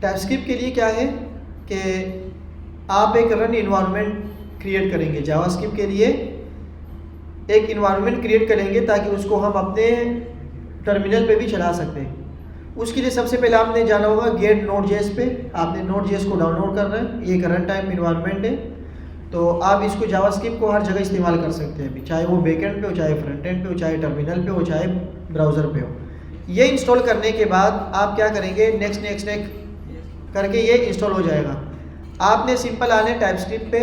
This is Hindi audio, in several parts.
टाइपस्क्रिप्ट के लिए क्या है कि आप एक रन इन्वायरमेंट क्रिएट करेंगे। जावास्क्रिप्ट के लिए एक इन्वायरमेंट क्रिएट करेंगे ताकि उसको हम अपने टर्मिनल पे भी चला सकते हैं। उसके लिए सबसे पहले आपने जाना होगा गेट नोड.जेएस पे। आपने नोड.जेएस को डाउनलोड करना है। ये एक रन टाइम इन्वायरमेंट है, तो आप इसको जावास्क्रिप्ट को हर जगह इस्तेमाल कर सकते हैं अभी, चाहे वो बैकएंड पे हो, चाहे फ्रंट एंड पे हो, चाहे टर्मिनल पे हो, चाहे ब्राउज़र पे हो। ये इंस्टॉल करने के बाद आप क्या करेंगे, नेक्स्ट नेक्स्ट नेक्स्ट करके ये इंस्टॉल हो जाएगा। आपने सिंपल आने टाइपस्क्रिप्ट पे,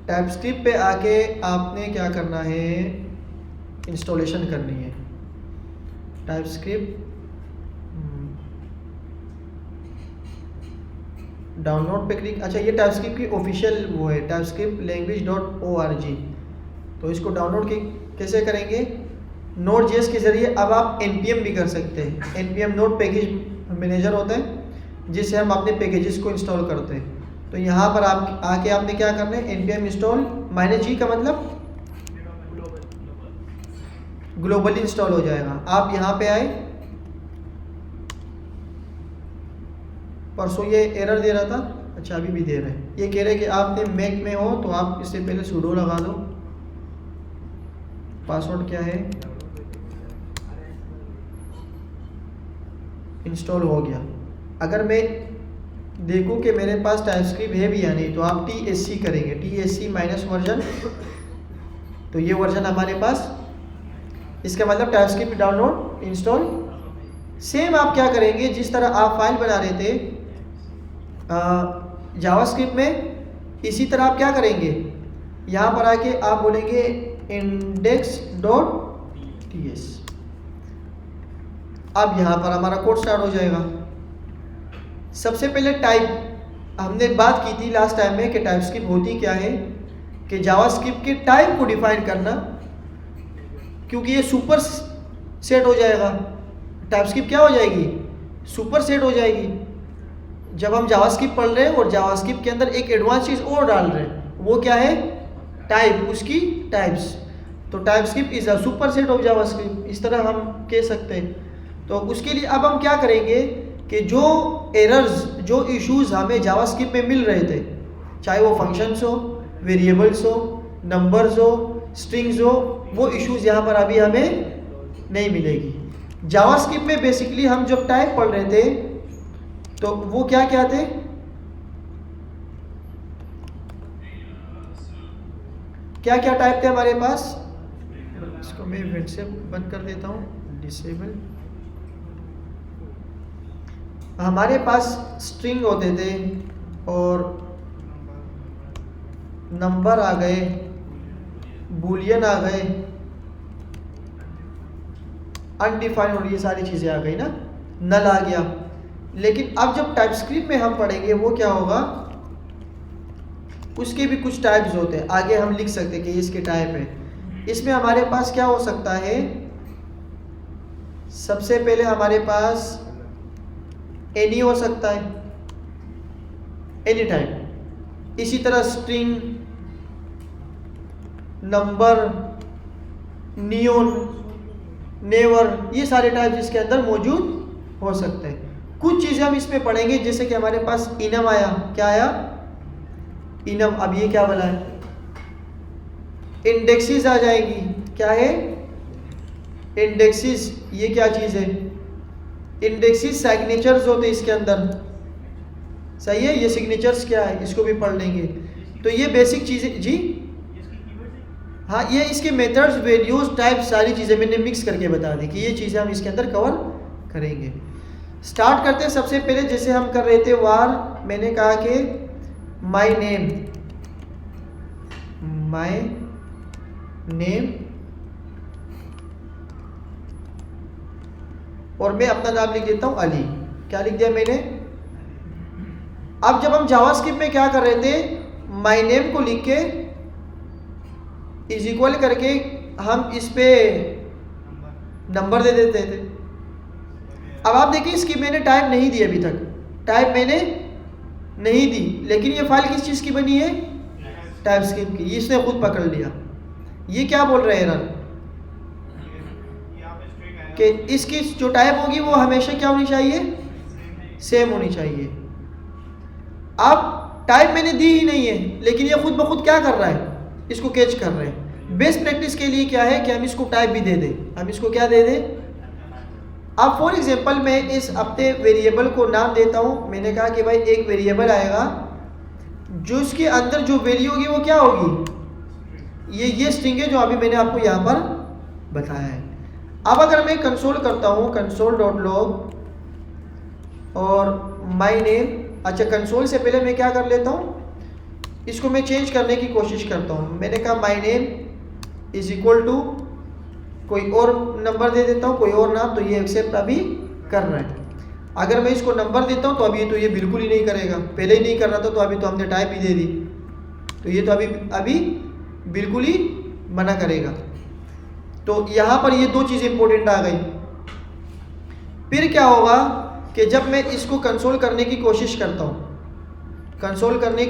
टाइपस्क्रिप्ट पे आके आपने क्या करना है, इंस्टॉलेशन करनी है। टाइपस्क्रिप्ट डाउनलोड पे क्लिक, अच्छा ये टाइपस्क्रिप्ट की ऑफिशियल वो है टाइपस्क्रिप्ट language.org। तो इसको डाउनलोड कैसे करेंगे, नोड.जेएस के ज़रिए। अब आप npm भी कर सकते हैं। npm नोड पैकेज मैनेजर होता है जिससे हम अपने पैकेजेस को इंस्टॉल करते हैं। तो यहाँ पर आप आके आपने क्या करना है, npm इंस्टॉल -g का मतलब ग्लोबली इंस्टॉल हो जाएगा। आप यहाँ पे आए, परसों ये एरर दे रहा था, अच्छा अभी भी दे रहा है। ये कह रहे हैं कि आपने मैक में हो तो आप इससे पहले sudo लगा दो। पासवर्ड क्या है, इंस्टॉल हो गया। अगर मैं देखूं कि मेरे पास टाइपस्क्रिप्ट है भी या नहीं, तो आप tsc करेंगे, tsc -वर्जन, तो ये वर्जन हमारे पास, इसका मतलब टाइपस्क्रिप्ट डाउनलोड इंस्टॉल। सेम आप क्या करेंगे, जिस तरह आप फाइल बना रहे थे जावास्क्रिप्ट में, इसी तरह आप क्या करेंगे, यहाँ पर आके आप बोलेंगे index.ts। अब यहाँ पर हमारा कोड स्टार्ट हो जाएगा। सबसे पहले टाइप, हमने बात की थी लास्ट टाइम में कि टाइपस्क्रिप्ट होती क्या है, कि जावास्क्रिप्ट के टाइप को डिफाइन करना, क्योंकि ये सुपर सेट हो जाएगा। टाइपस्क्रिप्ट क्या हो जाएगी, सुपर सेट हो जाएगी। जब हम जावास्क्रिप्ट पढ़ रहे हैं और जावास्क्रिप्ट के अंदर एक एडवांस चीज़ और डाल रहे हैं, वो क्या है, टाइप, उसकी टाइप्स। तो TypeScript is a super set of JavaScript, इस तरह हम कह सकते हैं। तो उसके लिए अब हम क्या करेंगे कि जो एरर्स, जो इश्यूज हमें जावास्क्रिप्ट में मिल रहे थे, चाहे वो फंक्शंस हो, वेरिएबल्स हो, नंबर्स हो, स्ट्रिंग्स हो, वो इश्यूज यहाँ पर अभी हमें नहीं मिलेगी। जावास्क्रिप्ट में बेसिकली हम जब टाइप पढ़ रहे थे तो वो क्या क्या थे, क्या क्या टाइप थे हमारे पास। इसको मैं वेट से बंद कर देता हूँ, डिसेबल। हमारे पास स्ट्रिंग होते थे और नंबर आ गए, बूलियन आ गए, अनडिफाइंड, और ये सारी चीज़ें आ गई ना, नल आ गया। लेकिन अब जब टाइपस्क्रिप्ट में हम पढ़ेंगे वो क्या होगा, उसके भी कुछ टाइप्स होते हैं। आगे हम लिख सकते हैं कि इसके टाइप है। इसमें हमारे पास क्या हो सकता है, सबसे पहले हमारे पास एनी हो सकता है, एनी टाइप। इसी तरह स्ट्रिंग, नंबर, नियोन, नेवर, ये सारे टाइप्स इसके अंदर मौजूद हो सकते हैं। कुछ चीज़ें हम इसमें पढ़ेंगे, जैसे कि हमारे पास इनम आया, क्या आया, इनम। अब ये क्या बोला है, इंडेक्सेस आ जाएगी, क्या है, इंडेक्सेस। ये क्या चीज़ है, इंडेक्सेस सिग्नेचर्स होते हैं इसके अंदर, सही है। ये सिग्नेचर्स क्या है, इसको भी पढ़ लेंगे। तो ये बेसिक चीज़ें जी, हाँ, ये इसके मेथड्स, वैल्यूज, टाइप, सारी चीज़ें मैंने मिक्स करके बता दी कि ये चीज़ें हम इसके अंदर कवर करेंगे। स्टार्ट करते हैं। सबसे पहले जैसे हम कर रहे थे वार, मैंने कहा कि माई नेम, और मैं अपना नाम लिख देता हूं अली। क्या लिख दिया मैंने। अब जब हम जावास्क्रिप्ट में क्या कर रहे थे, माई नेम को लिख के इज इक्वल करके हम इस पे नंबर दे देते थे। अब आप देखिए इसकी मैंने टाइप नहीं दी अभी तक, टाइप मैंने नहीं दी, लेकिन ये फाइल किस चीज़ की बनी है, टाइपस्क्रिप्ट की। इसने खुद पकड़ लिया। ये क्या बोल रहे हैं एरर, कि इसकी जो टाइप होगी वो हमेशा क्या होनी चाहिए, सेम होनी चाहिए। अब टाइप मैंने दी ही नहीं है, लेकिन ये खुद ब खुद क्या कर रहा है, इसको कैच कर रहे हैं। बेस्ट प्रैक्टिस के लिए क्या है कि हम इसको टाइप भी दे दें, हम इसको क्या दे दें। अब फॉर एग्जांपल मैं इस अपने वेरिएबल को नाम देता हूँ, मैंने कहा कि भाई एक वेरिएबल आएगा जो इसके अंदर जो वैल्यू होगी वो क्या होगी, ये स्ट्रिंग है जो अभी मैंने आपको यहाँ पर बताया है। अब अगर मैं कंसोल करता हूँ console.log और माई नेम, अच्छा कंसोल से पहले मैं क्या कर लेता हूँ, इसको मैं चेंज करने की कोशिश करता हूँ। मैंने कहा my name is equal to कोई और नंबर दे देता हूँ, कोई और नाम, तो ये एक्सेप्ट अभी कर रहा है। अगर मैं इसको नंबर देता हूँ तो अभी तो ये बिल्कुल ही नहीं करेगा, पहले ही नहीं कर रहा था तो अभी तो हमने टाइप ही दे दी, तो ये तो अभी बिल्कुल ही मना करेगा। तो यहाँ पर ये दो चीज़ें इंपॉर्टेंट आ गई। फिर क्या होगा कि जब मैं इसको कंसोल करने की कोशिश करता हूँ, कंसोल करने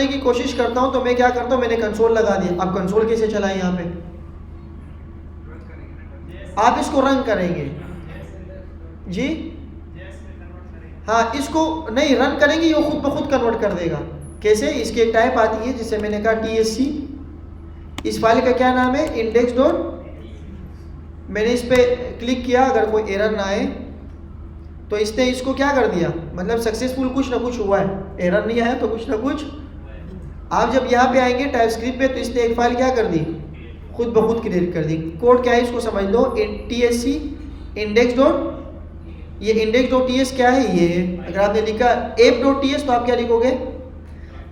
की कोशिश करता हूँ, तो मैं क्या करता हूँ, मैंने कंसोल लगा दिया। अब कंसोल कैसे चलाएं, यहाँ पे आप इसको रन करेंगे जी, हाँ इसको नहीं रन करेंगे, ये खुद ब खुद कन्वर्ट कर देगा। कैसे, इसकी एक टाइप आती है जिसे मैंने कहा TSC, इस फाइल का क्या नाम है इंडेक्स डॉट, मैंने इस पर क्लिक किया, अगर कोई एरर ना आए तो इसने इसको क्या कर दिया, मतलब सक्सेसफुल कुछ ना कुछ हुआ है, एरर नहीं आया तो कुछ ना कुछ। आप जब यहाँ पे आएंगे टाइपस्क्रिप्ट पे तो इसने एक फाइल क्या कर दी, खुद ब खुद क्रिएट कर दी। कोड क्या है इसको समझ लो, TSC इंडेक्स डॉट, ये इंडेक्स डॉट TS क्या है, ये अगर आपने लिखा app.ts तो आप क्या लिखोगे,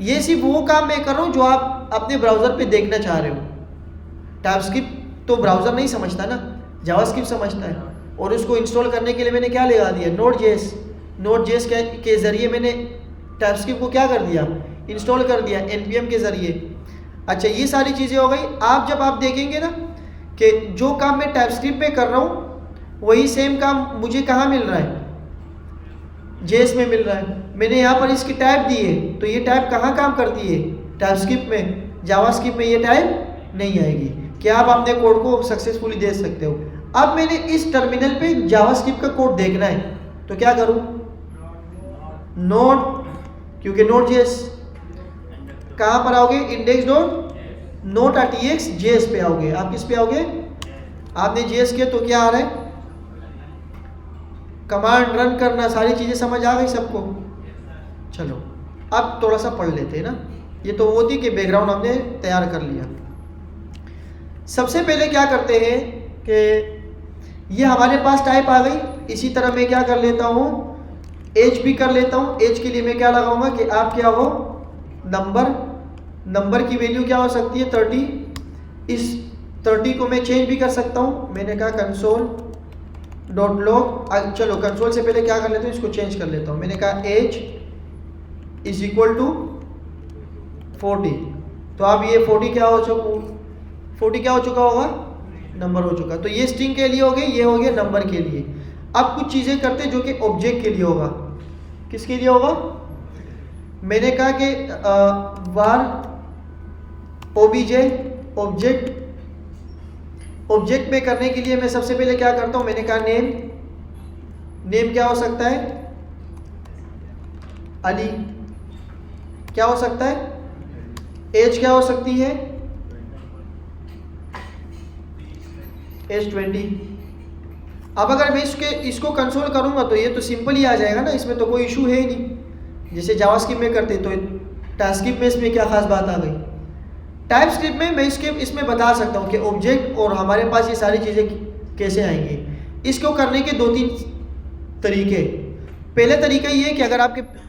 ये सिर्फ वो काम मैं कर रहा हूँ जो आप अपने ब्राउज़र पे देखना चाह रहे हो। टाइपस्क्रिप्ट तो ब्राउज़र नहीं समझता ना, जावास्क्रिप्ट समझता है, और उसको इंस्टॉल करने के लिए मैंने क्या लगा दिया, Node.js के ज़रिए मैंने टाइपस्क्रिप्ट को क्या कर दिया, इंस्टॉल कर दिया npm के ज़रिए। अच्छा ये सारी चीज़ें हो गई। जब आप देखेंगे ना कि जो काम मैं टाइपस्क्रिप्ट पे कर रहा हूँ वही सेम काम मुझे कहाँ मिल रहा है, JS में मिल रहा है। मैंने यहाँ पर इसकी टाइप दी है, तो ये टाइप कहाँ काम करती है, टाइपस्क्रिप्ट में। जावास्क्रिप्ट में ये टाइप नहीं आएगी। क्या आप अपने कोड को सक्सेसफुली दे सकते हो। अब मैंने इस टर्मिनल पे जावास्क्रिप्ट का कोड देखना है, तो क्या करूँ, नोड, क्योंकि Node.js कहाँ पर आओगे, इंडेक्स डॉट node.txt JS पे आओगे। आप किस पे आओगे, आपने JS किया तो क्या आ रहा है, कमांड रन करना, सारी चीज़ें समझ आ गई सबको। चलो अब थोड़ा सा पढ़ लेते हैं ना, ये तो वो थी कि बैकग्राउंड हमने तैयार कर लिया। सबसे पहले क्या करते हैं कि ये हमारे पास टाइप आ गई, इसी तरह मैं क्या कर लेता हूँ, एज भी कर लेता हूँ। एज के लिए मैं क्या लगाऊंगा कि आप क्या हो, नंबर की वैल्यू क्या हो सकती है 30। इस 30 को मैं चेंज भी कर सकता हूँ। मैंने कहा console.log, चलो कंसोल से पहले क्या कर लेता हूँ, इसको चेंज कर लेता हूँ। मैंने कहा एज इज इक्वल टू 40, तो अब ये 40 क्या हो चुका होगा, नंबर हो चुका। तो ये स्ट्रिंग के लिए हो गए, ये हो गया नंबर के लिए। अब कुछ चीज़ें करते जो कि ऑब्जेक्ट के लिए होगा। किसके लिए होगा, मैंने कहा कि var obj ऑब्जेक्ट में करने के लिए मैं सबसे पहले क्या करता हूँ, मैंने कहा नेम क्या हो सकता है, अली क्या हो सकता है, एज क्या हो सकती है, एज 20। अब अगर मैं इसको कंसोल करूंगा तो ये तो सिंपल ही आ जाएगा ना, इसमें तो कोई इशू है ही नहीं। जैसे जावास्क्रिप्ट में करते तो टाइपस्क्रिप्ट में इसमें क्या खास बात आ गई। टाइपस्क्रिप्ट में मैं इसमें बता सकता हूँ कि ऑब्जेक्ट और हमारे पास ये सारी चीज़ें कैसे आएंगी। इसको करने के 2-3 तरीके। पहले तरीका ये है कि अगर आपके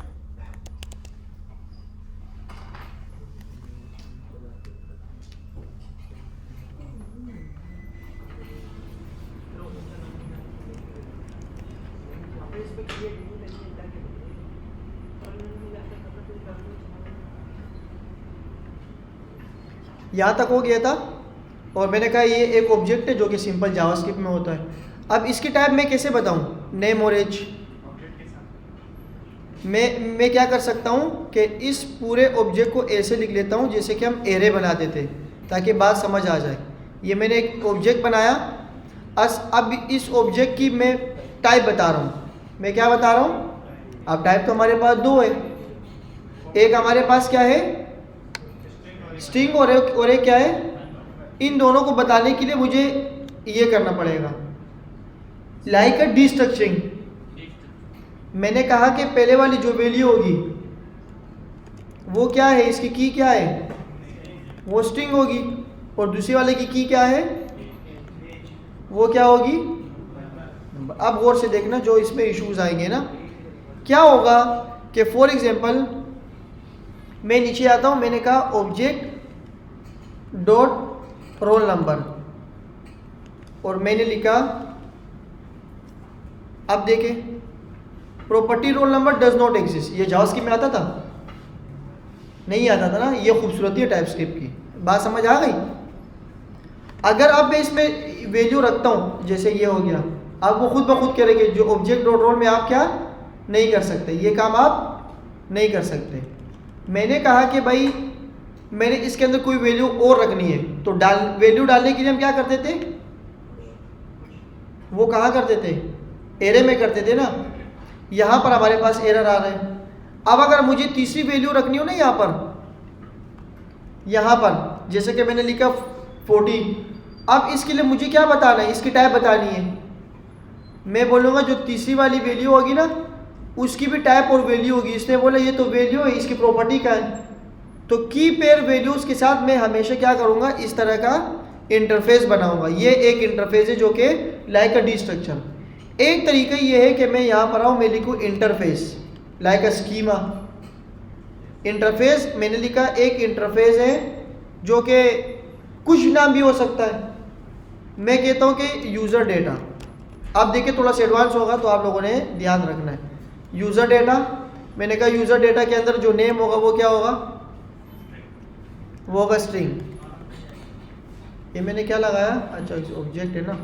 यहाँ तक हो गया था, और मैंने कहा ये एक ऑब्जेक्ट है जो कि सिंपल जावास्क्रिप्ट में होता है। अब इसकी टाइप मैं कैसे बताऊँ, नेम और एज। मैं क्या कर सकता हूँ कि इस पूरे ऑब्जेक्ट को ऐसे लिख लेता हूँ जैसे कि हम एरे बना देते, ताकि बात समझ आ जाए। ये मैंने एक ऑब्जेक्ट बनाया, अब इस ऑब्जेक्ट की मैं टाइप बता रहा हूँ। मैं क्या बता रहा हूँ? अब टाइप तो हमारे पास दो है, एक हमारे पास क्या है, स्ट्रिंग, और एक क्या है। इन दोनों को बताने के लिए मुझे ये करना पड़ेगा, लाइक अ डिस्ट्रक्चरिंग। मैंने कहा कि पहले वाली जो वैल्यू होगी वो क्या है, इसकी की क्या है, वो स्ट्रिंग होगी, और दूसरी वाले की क्या है, वो क्या होगी। अब गौर से देखना, जो इसमें इश्यूज आएंगे ना, क्या होगा कि फॉर एग्जांपल मैं नीचे आता हूं, मैंने कहा ऑब्जेक्ट डॉट रोल नंबर, और मैंने लिखा, अब देखें property roll number does not exist. ये जावास्क्रिप्ट में आता था? नहीं आता था ना। ये खूबसूरती है टाइपस्क्रिप्ट की। बात समझ आ गई? अगर अब मैं इसमें वैल्यू रखता हूं, जैसे ये हो गया, अब वो खुद ब खुद करेंगे, जो ऑब्जेक्ट डॉट रोल में आप क्या नहीं कर सकते, ये काम आप नहीं कर सकते। मैंने कहा कि भाई मैंने इसके अंदर कोई वैल्यू और रखनी है, तो वैल्यू डालने के लिए हम क्या करते थे, वो कहाँ करते थे, एरे में करते थे ना। यहाँ पर हमारे पास एरर आ रहे हैं। अब अगर मुझे तीसरी वैल्यू रखनी हो ना, यहाँ पर जैसे कि मैंने लिखा 40, अब इसके लिए मुझे क्या बताना है, इसकी टाइप बतानी है। मैं बोलूँगा जो तीसरी वाली वैल्यू होगी ना, उसकी भी टाइप और वैल्यू होगी। इसने बोला ये तो वैल्यू है, इसकी प्रॉपर्टी का है, तो की पेयर वैल्यूज़ के साथ मैं हमेशा क्या करूँगा, इस तरह का इंटरफेस बनाऊँगा। ये एक इंटरफेस है जो कि लाइक अ डी स्ट्रक्चर। एक तरीका ये है कि मैं यहाँ पर आऊँ, मैं लिखूँ इंटरफेस लाइक अ स्कीमा। इंटरफेस मैंने लिखा, एक इंटरफेस है जो कि कुछ नाम भी हो सकता है। मैं कहता हूँ कि यूज़र डेटा। अब देखिए थोड़ा सा एडवांस होगा तो आप लोगों ने ध्यान रखना है। यूज़र डेटा, मैंने कहा यूज़र डेटा के अंदर जो नेम होगा वो क्या होगा, वो होगा स्ट्रिंग। ये मैंने क्या लगाया, अच्छा ऑब्जेक्ट है ना,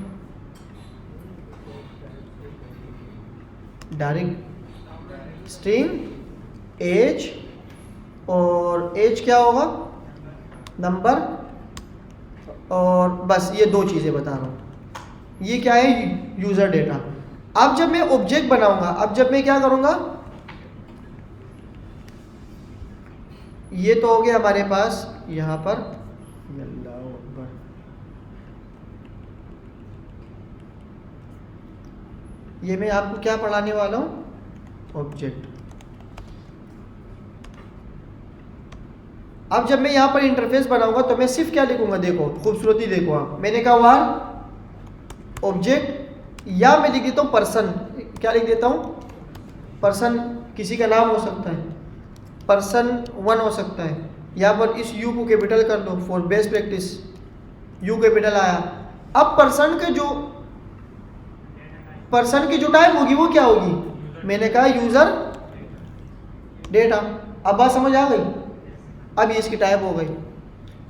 डायरेक्ट स्ट्रिंग एज, और एज क्या होगा, नंबर, और बस ये दो चीज़ें बता रहा हूँ। ये क्या है, यूज़र डेटा। अब जब मैं ऑब्जेक्ट बनाऊंगा, अब जब मैं क्या करूँगा, ये तो हो गया हमारे पास यहाँ पर, अल्लाहू अकबर, ये मैं आपको क्या पढ़ाने वाला हूँ, ऑब्जेक्ट। अब जब मैं यहाँ पर इंटरफेस बनाऊंगा तो मैं सिर्फ क्या लिखूंगा, देखो खूबसूरती देखो आप, मैंने कहा वार ऑब्जेक्ट, या मैं लिख देता हूँ पर्सन। क्या लिख देता हूँ, पर्सन किसी का नाम हो सकता है, पर्सन 1 हो सकता है। यहाँ पर इस यू को कैपिटल कर दो for best practice, you capital आया। अब पर्सन की जो टाइप होगी वो क्या होगी, मैंने कहा यूज़र डेटा। अब बात समझ आ गई? अब ये इसकी टाइप हो गई।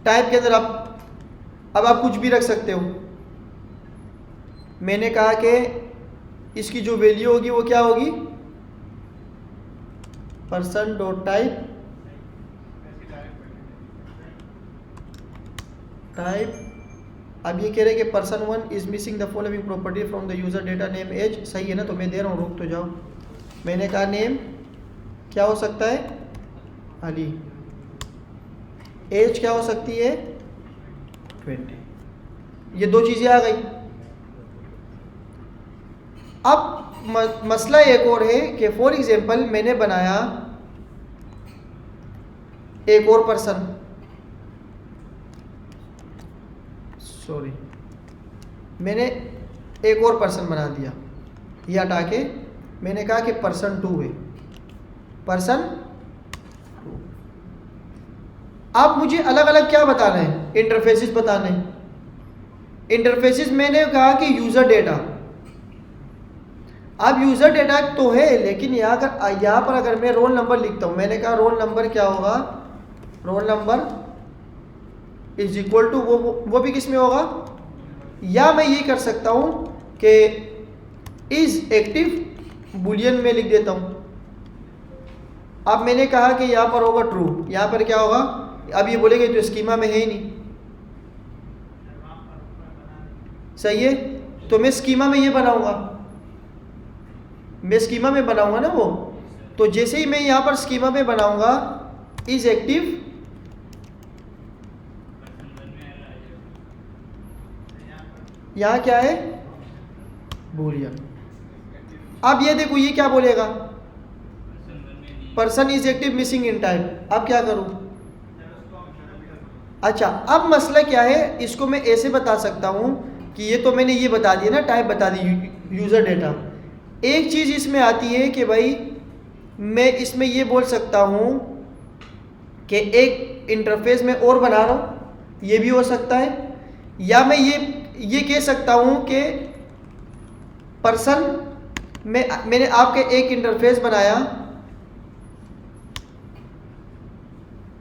टाइप के अंदर अब आप कुछ भी रख सकते हो। मैंने कहा कि इसकी जो वैल्यू होगी वो क्या होगी, पर्सन डॉट टाइप, अब ये कह रहे हैं कि person 1 is missing the following property from the user data, name age. सही है ना, तो मैं दे रहा हूँ, रुक तो जाओ। मैंने कहा नेम क्या हो सकता है, अली, एज क्या हो सकती है, 20। ये दो चीज़ें आ गई। अब मसला एक और है कि फॉर एग्जांपल मैंने बनाया एक और पर्सन, सॉरी, मैंने एक और पर्सन बना दिया, ये हटा के मैंने कहा कि पर्सन 2 है, पर्सन 2। अब मुझे अलग अलग क्या बताना है, इंटरफेसेस बताने हैं। इंटरफेसेस मैंने कहा कि यूज़र डेटा। अब यूज़र डेटा तो है, लेकिन यहाँ पर अगर मैं रोल नंबर लिखता हूँ, मैंने कहा रोल नंबर क्या होगा, roll number is equal to वो भी किस में होगा, या मैं ये कर सकता हूँ कि इज एक्टिव बुलियन में लिख देता हूँ। अब मैंने कहा कि यहाँ पर होगा ट्रू, यहाँ पर क्या होगा, अब ये बोलेंगे तो स्कीमा में है ही नहीं, सही है। तो मैं स्कीमा में ये बनाऊंगा, मैं स्कीमा में बनाऊंगा ना वो, तो जैसे ही मैं यहाँ पर स्कीमा में बनाऊंगा इज एक्टिव, यहाँ क्या है बूलियन। अब ये देखो ये क्या बोलेगा, person is active missing in type. अब क्या करूं, अच्छा अब मसला क्या है, इसको मैं ऐसे बता सकता हूं कि ये तो मैंने ये बता दिया ना, टाइप बता दी, यूज़र डेटा। एक चीज़ इसमें आती है कि भाई मैं इसमें ये बोल सकता हूं कि एक इंटरफेस में और बना रहा हूं, ये भी हो सकता है, या मैं ये कह सकता हूं कि पर्सन मैंने आपके एक इंटरफेस बनाया,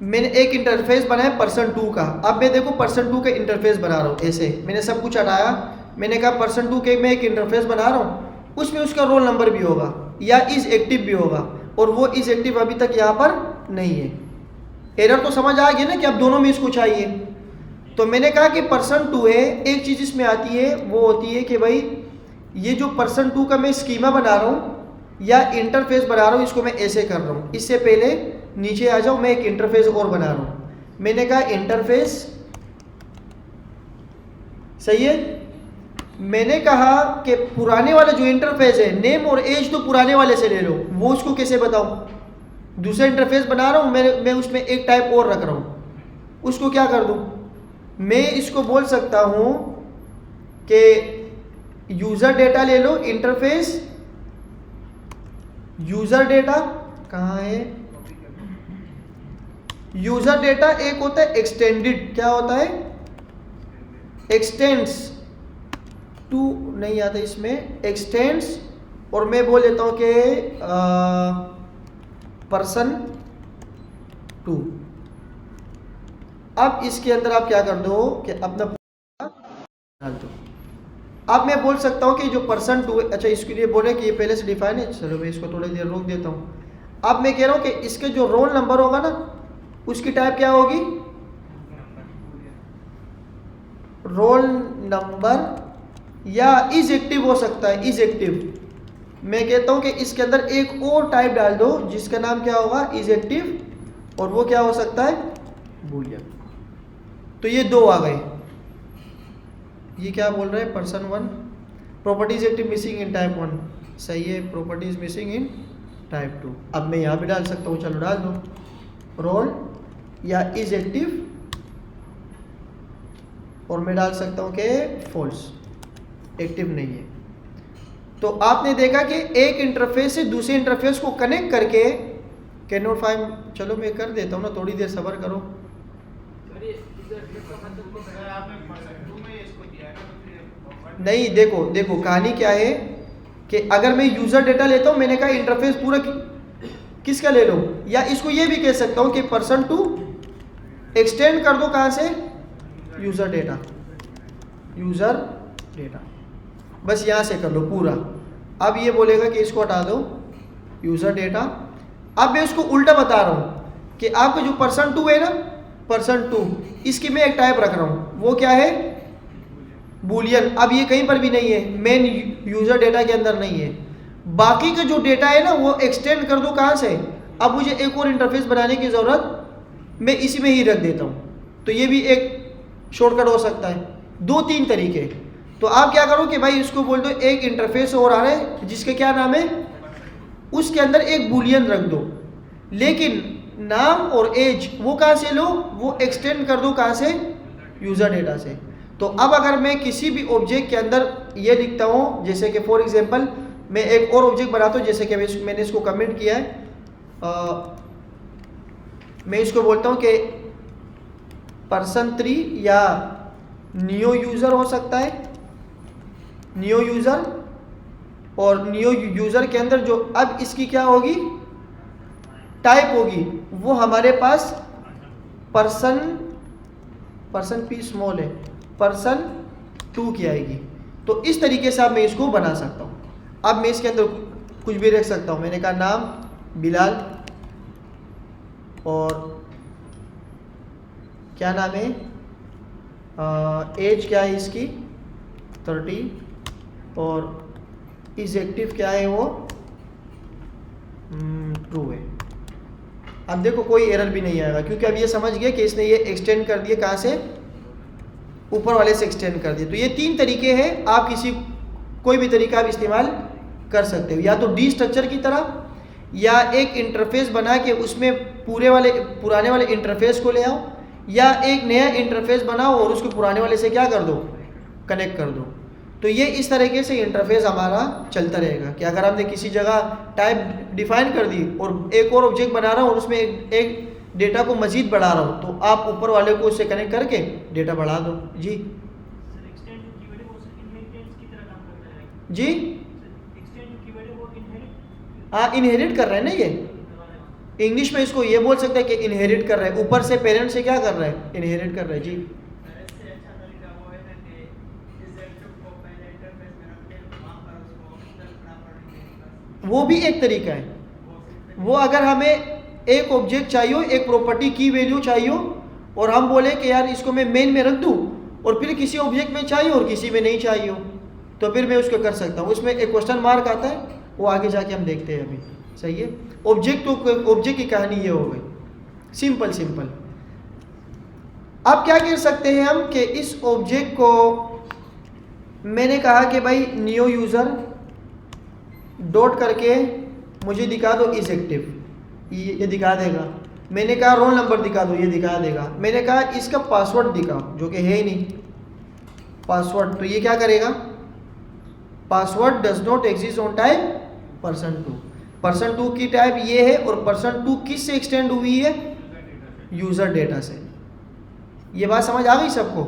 मैंने एक इंटरफेस बनाया पर्सन 2 का। अब मैं देखो पर्सन 2 का इंटरफेस बना रहा हूँ, ऐसे मैंने सब कुछ हटाया, मैंने कहा पर्सन 2 के मैं एक इंटरफेस बना रहा हूँ, उसमें उसका रोल नंबर भी होगा या इज एक्टिव भी होगा, और वो इज एक्टिव अभी तक यहाँ पर नहीं है। एरर तो समझ आ गया ना कि अब दोनों में इसको चाहिए। तो मैंने कहा कि पर्सन 2 है, एक चीज़ इसमें आती है वो होती है कि भाई ये जो पर्सन 2 का मैं स्कीमा बना रहा हूँ या इंटरफेस बना रहा हूँ, इसको मैं ऐसे कर रहा हूँ। इससे पहले नीचे आ जाओ, मैं एक इंटरफेस और बना रहा हूँ, मैंने कहा इंटरफेस, सही है। मैंने कहा कि पुराने वाला जो इंटरफेस है, नेम और एज तो पुराने वाले से ले लो, वो उसको कैसे बताऊँ, दूसरा इंटरफेस बना रहा हूँ मैं उसमें एक टाइप और रख रहा हूँ, उसको क्या कर दूँ, मैं इसको बोल सकता हूँ कि यूज़र डेटा ले लो, इंटरफेस यूज़र डेटा कहाँ है, यूज़र डेटा एक होता है एक्सटेंडेड, क्या होता है एक्सटेंड्स टू, नहीं आता इसमें एक्सटेंड्स, और मैं बोल लेता हूँ कि पर्सन 2। अब इसके अंदर आप क्या कर दो कि अपना डाल दो। अब मैं बोल सकता हूँ कि जो पर्सन 2, अच्छा इसके लिए बोले कि ये पहले से डिफाइन है, चलो मैं इसको थोड़ी देर रोक देता हूँ। अब मैं कह रहा हूँ कि इसके जो रोल नंबर होगा ना, उसकी टाइप क्या होगी, रोल नंबर या इज एक्टिव हो सकता है, इज एक्टिव। मैं कहता हूं कि इसके अंदर एक और टाइप डाल दो जिसका नाम क्या होगा, इज एक्टिव, और वो क्या हो सकता है बूलियन। तो ये 2 आ गए। ये क्या बोल रहे हैं, person 1 properties active missing in type 1, सही है, प्रॉपर्टीज मिसिंग इन टाइप 2। अब मैं यहाँ भी डाल सकता हूँ, चलो डाल दो, रोल या इज एक्टिव, और मैं डाल सकता हूँ कि फॉल्स, एक्टिव नहीं है। तो आपने देखा कि एक इंटरफेस से दूसरे इंटरफेस को कनेक्ट करके कैन नॉट फाइंड, चलो मैं कर देता हूँ ना, थोड़ी देर सब्र करो। नहीं देखो देखो कहानी क्या है कि अगर मैं यूज़र डेटा लेता हूँ, मैंने कहा इंटरफेस पूरा किसका ले लो, या इसको ये भी कह सकता हूँ कि पर्सन 2 एक्सटेंड कर दो, कहाँ से, यूज़र डेटा, यूज़र डेटा, बस यहाँ से कर लो पूरा। अब ये बोलेगा कि इसको हटा दो यूज़र डेटा। अब मैं उसको उल्टा बता रहा हूँ कि आपका जो पर्सन 2 है ना, पर्सन 2, इसकी मैं एक टाइप रख रहा हूँ, वो क्या है बूलियन। अब ये कहीं पर भी नहीं है, मेन यूज़र डेटा के अंदर नहीं है, बाकी का जो डेटा है ना वो एक्सटेंड कर दो, कहाँ से, अब मुझे एक और इंटरफेस बनाने की ज़रूरत, मैं इसी में ही रख देता हूँ। तो ये भी एक शॉर्टकट हो सकता है, 2-3 तरीके। तो आप क्या करो कि भाई इसको बोल दो एक इंटरफेस और आ रहा है जिसके क्या नाम है, उसके अंदर एक बूलियन रख दो, लेकिन नाम और एज वो कहाँ से लो, वो एक्सटेंड कर दो, कहाँ से, यूज़र डेटा से। तो अब अगर मैं किसी भी ऑब्जेक्ट के अंदर ये लिखता हूँ, जैसे कि फॉर एग्जांपल मैं एक और ऑब्जेक्ट बनाता हूँ, जैसे कि मैंने इसको कमेंट किया है, मैं इसको बोलता हूँ कि पर्सन 3 या न्यू यूज़र हो सकता है, न्यू यूज़र, और न्यू यूज़र के अंदर जो अब इसकी क्या होगी टाइप होगी, वो हमारे पास पर्सन पी स्मॉल है, पर्सन 2 की आएगी। तो इस तरीके से अब मैं इसको बना सकता हूँ। अब मैं इसके अंदर कुछ भी रख सकता हूँ, मैंने कहा नाम बिलाल, और क्या नाम है, एज क्या है इसकी 30 और इज एक्टिव क्या है वो ट्रू है। अब देखो कोई एरर भी नहीं आएगा क्योंकि अब ये समझ गया कि इसने ये एक्सटेंड कर दिया, कहाँ से, ऊपर वाले से एक्सटेंड कर दिया। तो ये 3 तरीके हैं, आप कोई भी तरीका आप इस्तेमाल कर सकते हो, या तो डी स्ट्रक्चर की तरह, या एक इंटरफेस बना के उसमें पुराने वाले इंटरफेस को ले आओ, या एक नया इंटरफेस बनाओ और उसको पुराने वाले से क्या कर दो, कनेक्ट कर दो। तो ये इस तरीके से इंटरफेस हमारा चलता रहेगा कि अगर हमने किसी जगह टाइप डिफाइन कर दी और एक और ऑब्जेक्ट बना रहा हूँ और उसमें एक डेटा को मजीद बढ़ा रहा हूँ, तो आप ऊपर वाले को उससे कनेक्ट करके डेटा बढ़ा दो। जी जी हाँ, इनहेरिट कर रहे हैं ना, ये इंग्लिश में इसको ये बोल सकते हैं कि इनहेरिट कर रहे हैं, ऊपर से पेरेंट से क्या कर रहे हैं, इनहेरिट कर रहे हैं। जी वो भी एक तरीका है। वो अगर हमें एक ऑब्जेक्ट चाहिए, एक प्रॉपर्टी की वैल्यू चाहिए और हम बोले कि यार इसको मैं मेन में रख दूं और फिर किसी ऑब्जेक्ट में चाहिए और किसी में नहीं चाहिए, तो फिर मैं उसको कर सकता हूँ। उसमें एक क्वेश्चन मार्क आता है, वो आगे जाके हम देखते हैं अभी। सही है, ऑब्जेक्ट की कहानी ये हो गई, सिंपल। अब क्या कह सकते हैं हम कि इस ऑब्जेक्ट को मैंने कहा कि भाई न्यू यूज़र डॉट करके मुझे दिखा दो इज एक्टिव, ये दिखा देगा। मैंने कहा रोल नंबर दिखा दो, ये दिखा देगा। मैंने कहा इसका पासवर्ड दिखाओ, जो कि है ही नहीं पासवर्ड, तो ये क्या करेगा, password does not exist on type %2। %2 की टाइप ये है और %2 किस से एक्सटेंड हुई है, यूज़र डेटा से। ये बात समझ आ गई सबको?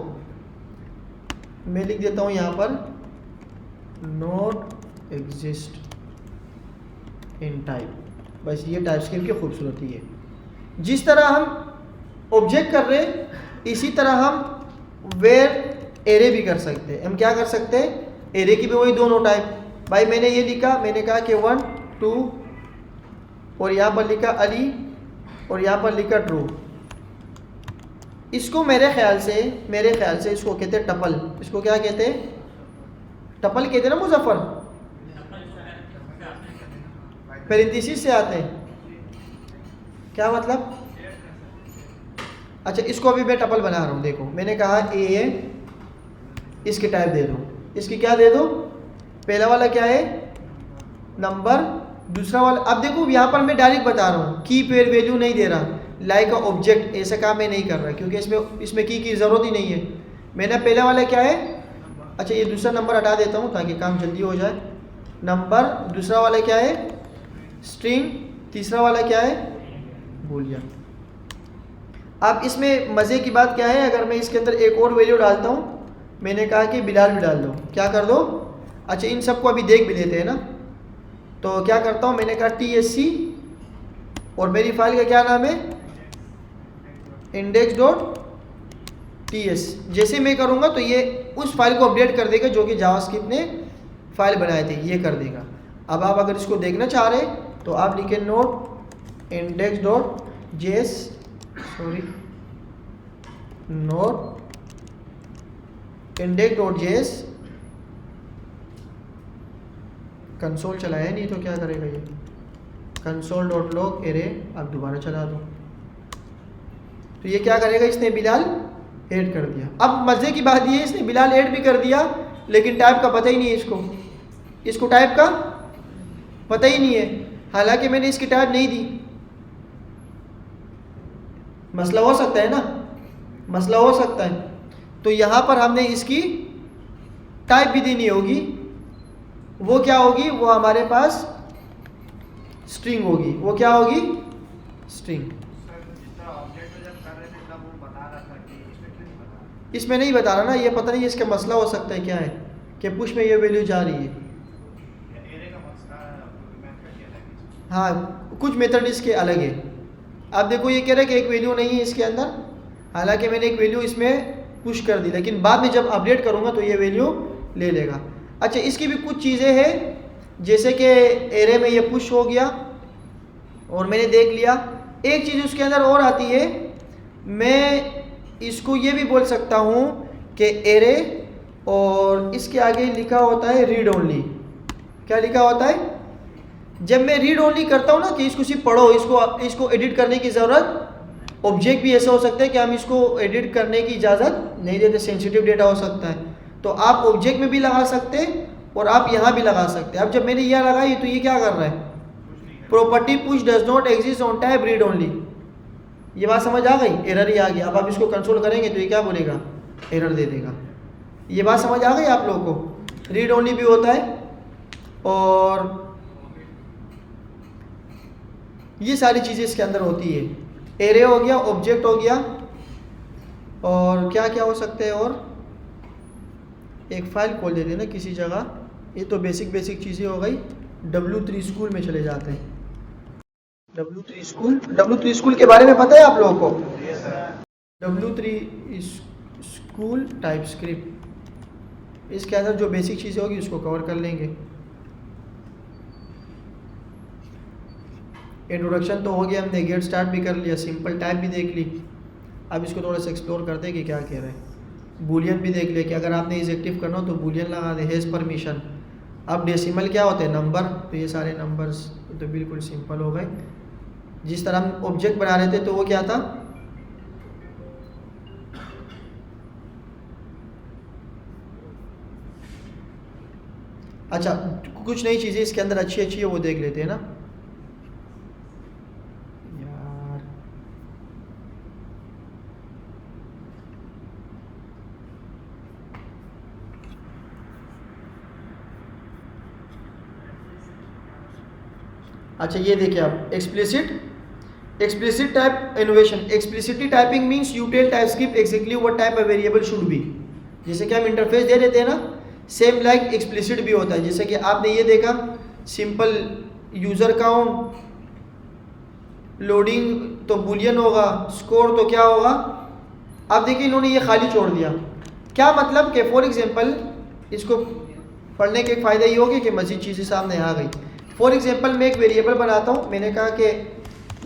मैं लिख देता हूँ यहाँ पर नॉट एग्जिस्ट इन टाइप। बस ये टाइपस्क्रिप्ट की खूबसूरती है। जिस तरह हम ऑब्जेक्ट कर रहे हैं, इसी तरह हम वेयर एरे भी कर सकते हैं। हम क्या कर सकते हैं, एरे की भी वही दोनों टाइप। भाई मैंने ये लिखा, मैंने कहा कि 1 2 और यहाँ पर लिखा अली और यहाँ पर लिखा ट्रू। इसको मेरे ख्याल से इसको कहते हैं टपल। इसको क्या कहते हैं, टपल कहते हैं ना मुजफ्फर, पैरेंथेसिस से आते हैं। क्या मतलब, अच्छा इसको अभी मैं टपल बना रहा हूँ। देखो मैंने कहा ए है, इसकी टाइप दे दो, इसकी क्या दे दो, पहला वाला क्या है नंबर, दूसरा वाला। अब देखो यहाँ पर मैं डायरेक्ट बता रहा हूँ, की पेयर वैल्यू नहीं दे रहा, लाइक ऑब्जेक्ट ऐसा काम मैं नहीं कर रहा क्योंकि इसमें की ज़रूरत ही नहीं है। मैंने पहला वाला क्या है, अच्छा ये दूसरा नंबर हटा देता हूँ ताकि काम जल्दी हो जाए। नंबर, दूसरा वाला क्या है स्ट्रिंग, तीसरा वाला क्या है बूलियन। अब इसमें मज़े की बात क्या है, अगर मैं इसके अंदर एक और वैल्यू डालता हूँ, मैंने कहा कि बिलाल भी डाल दो, क्या कर दो, अच्छा इन सबको अभी देख भी लेते हैं ना। तो क्या करता हूँ, मैंने कहा TSC और मेरी फाइल का क्या नाम है index.ts। जैसे मैं करूँगा तो ये उस फाइल को अपडेट कर देगा जो कि जावास्क्रिप्ट ने फाइल बनाए थे, ये कर देगा। अब आप अगर इसको देखना चाह रहे तो आप लिखें note index.js, sorry note index.js, console चलाया नहीं तो क्या करेगा ये, console.log एरे आप दोबारा चला दो तो ये क्या करेगा, इसने बिलाल ऐड कर दिया। अब मज़े की बात ये है, इसने बिलाल ऐड भी कर दिया लेकिन टाइप का पता ही नहीं है इसको टाइप का पता ही नहीं है, हालांकि मैंने इसकी टाइप नहीं दी। मसला हो सकता है ना, मसला हो सकता है। तो यहाँ पर हमने इसकी टाइप भी देनी होगी, वो क्या होगी, वो हमारे पास स्ट्रिंग होगी। वो क्या होगी, स्ट्रिंग। इसमें नहीं बता रहा ना, ये पता नहीं इसका मसला हो सकता है क्या है कि पुश में ये वैल्यू जा रही है। हाँ कुछ मेथड इसके अलग है। अब देखो ये कह रहा है कि एक वैल्यू नहीं है इसके अंदर, हालांकि मैंने एक वैल्यू इसमें पुश कर दी, लेकिन बाद में जब अपडेट करूँगा तो ये वैल्यू ले लेगा। अच्छा इसकी भी कुछ चीज़ें हैं, जैसे कि एरे में ये पुश हो गया और मैंने देख लिया, एक चीज़ उसके अंदर और आती है, मैं इसको ये भी बोल सकता हूँ कि एरे और इसके आगे लिखा होता है रीड ओनली। क्या लिखा होता है? जब मैं रीड ओनली करता हूँ ना कि इसको सिर्फ पढ़ो, इसको एडिट करने की ज़रूरत, ऑब्जेक्ट भी ऐसा हो सकता है कि हम इसको एडिट करने की इजाज़त नहीं देते, सेंसिटिव डेटा हो सकता है, तो आप ऑब्जेक्ट में भी लगा सकते हैं और आप यहाँ भी लगा सकते हैं। अब जब मैंने यह लगाई तो ये क्या कर रहा है? Property push does not exist on type read only. ये बात समझ आ गई? एरर ही आ गया। अब आप इसको कंट्रोल करेंगे तो ये क्या बोलेगा? एरर दे देगा। ये बात समझ आ गई आप लोगों को? रीड ओनली भी होता है और ये सारी चीज़ें इसके अंदर होती है। एरे हो गया, ऑब्जेक्ट हो गया, और क्या क्या हो सकते हैं? और एक फ़ाइल खोल देते हैं ना किसी जगह। ये तो बेसिक चीज़ें हो गई। W3 स्कूल में चले जाते हैं। W3 स्कूल के बारे में पता है आप लोगों को? W3 स्कूल टाइपस्क्रिप्ट, इसके अंदर जो बेसिक चीज़ें होगी उसको कवर कर लेंगे। इंट्रोडक्शन तो हो गया, हमने गेट स्टार्ट भी कर लिया, सिंपल टाइप भी देख ली। अब इसको थोड़ा सा एक्सप्लोर करते हैं कि क्या कह रहे हैं। बूलियन भी देख लिया कि अगर आपने इस एक्टिव करना हो तो बूलियन लगा दे, हैज़ परमिशन। अब डेसिमल क्या होते हैं? नंबर। तो ये सारे नंबर्स तो बिल्कुल सिंपल हो गए। जिस तरह हम ऑब्जेक्ट बना रहे थे तो वो क्या था? अच्छा, कुछ नई चीज़ें इसके अंदर अच्छी है वो देख लेते हैं ना यार। अच्छा ये देखिए आप, explicit type innovation. Explicitly typing means you tell TypeScript exactly what type a variable should be. जैसे कि हम इंटरफेस दे देते हैं ना, सेम लाइक एक्सप्लिसिट भी होता है। जैसे कि आपने ये देखा, सिंपल यूज़र काउंट, लोडिंग तो बूलियन होगा, स्कोर तो क्या होगा। अब देखिए इन्होंने ये खाली छोड़ दिया। क्या मतलब कि फॉर एग्जांपल इसको पढ़ने के एक फ़ायदा ये होगा कि मज़ीद चीज़ें सामने आ गई। फॉर एग्जांपल मैं एक वेरिएबल बनाता हूँ, मैंने कहा कि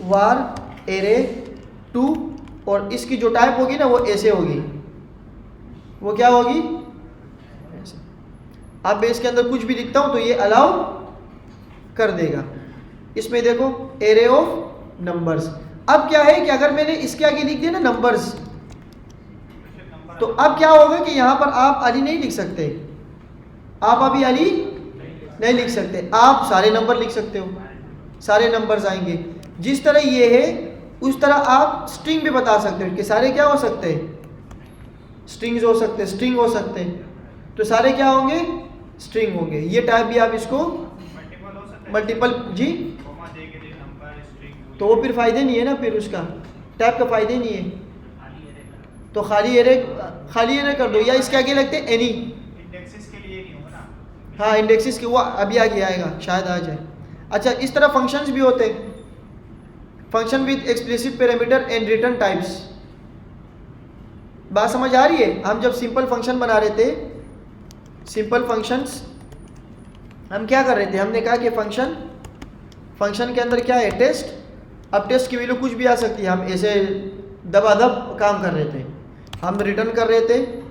वार एरे 2, और इसकी जो टाइप होगी ना वो ऐसे होगी। वो क्या होगी? ऐसे। अब मैं इसके अंदर कुछ भी लिखता हूँ तो ये अलाउ कर देगा। इसमें देखो एरे ऑफ नंबर्स। अब क्या है कि अगर मैंने इसके आगे लिख दिया ना नंबर्स, तो अब क्या होगा कि यहाँ पर आप अली नहीं लिख सकते। आप अभी अली नहीं लिख सकते, आप सारे नंबर लिख सकते हो, सारे नंबर्स आएंगे। जिस तरह ये है उस तरह आप स्ट्रिंग भी बता सकते हो कि सारे क्या हो सकते हैं? स्ट्रिंग्स हो सकते हैं, स्ट्रिंग हो सकते हैं। तो सारे क्या होंगे? स्ट्रिंग होंगे। ये टाइप भी आप इसको मल्टीपल जी, तो वो फिर फ़ायदे नहीं है ना, फिर उसका टाइप का फ़ायदे नहीं है। तो खाली एरे कर दो, या इसके आगे लगते एनी। हाँ इंडेक्सिस के वो अभी आगे आएगा, शायद आ जाए। अच्छा इस तरह फंक्शंस भी होते हैं, function with explicit parameter and return types. बात समझ आ रही है? हम जब सिंपल फंक्शन बना रहे थे, सिंपल फंक्शंस हम क्या कर रहे थे? हमने कहा कि फंक्शन के अंदर क्या है? टेस्ट। अब टेस्ट की वैल्यू कुछ भी आ सकती है। हम ऐसे दबादब काम कर रहे थे, हम रिटर्न कर रहे थे,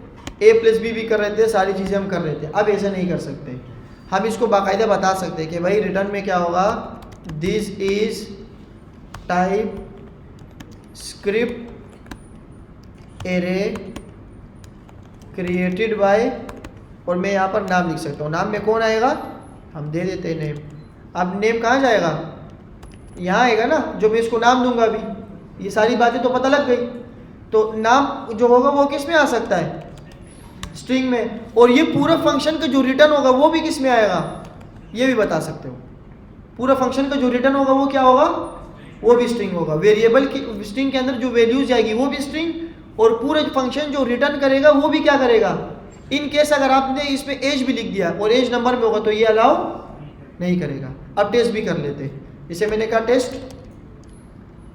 A+B भी कर रहे थे, सारी चीज़ें हम कर रहे थे। अब ऐसे नहीं कर सकते, हम इसको बाकायदा बता सकते हैं कि भाई रिटर्न में क्या होगा? This is TypeScript array created bye, और मैं यहाँ पर नाम लिख सकता हूँ। नाम में कौन आएगा? हम दे देते हैं नेम। अब नेम कहाँ जाएगा? यहाँ आएगा ना, जो मैं इसको नाम दूंगा अभी। ये सारी बातें तो पता लग गई। तो नाम जो होगा वो किस में आ सकता है? स्ट्रिंग में। और ये पूरा फंक्शन का जो रिटर्न होगा वो भी किस में आएगा? ये भी बता सकते हो। पूरा फंक्शन का जो रिटर्न होगा वो क्या होगा? वो भी स्ट्रिंग होगा। वेरिएबल की स्ट्रिंग के अंदर जो वैल्यूज जाएगी वो भी स्ट्रिंग, और पूरा फंक्शन जो रिटर्न करेगा वो भी क्या करेगा? इन केस अगर आपने इसमें एज भी लिख दिया और एज नंबर में होगा तो ये अलाउ नहीं करेगा। अब टेस्ट भी कर लेते हैं। इसे मैंने कहा टेस्ट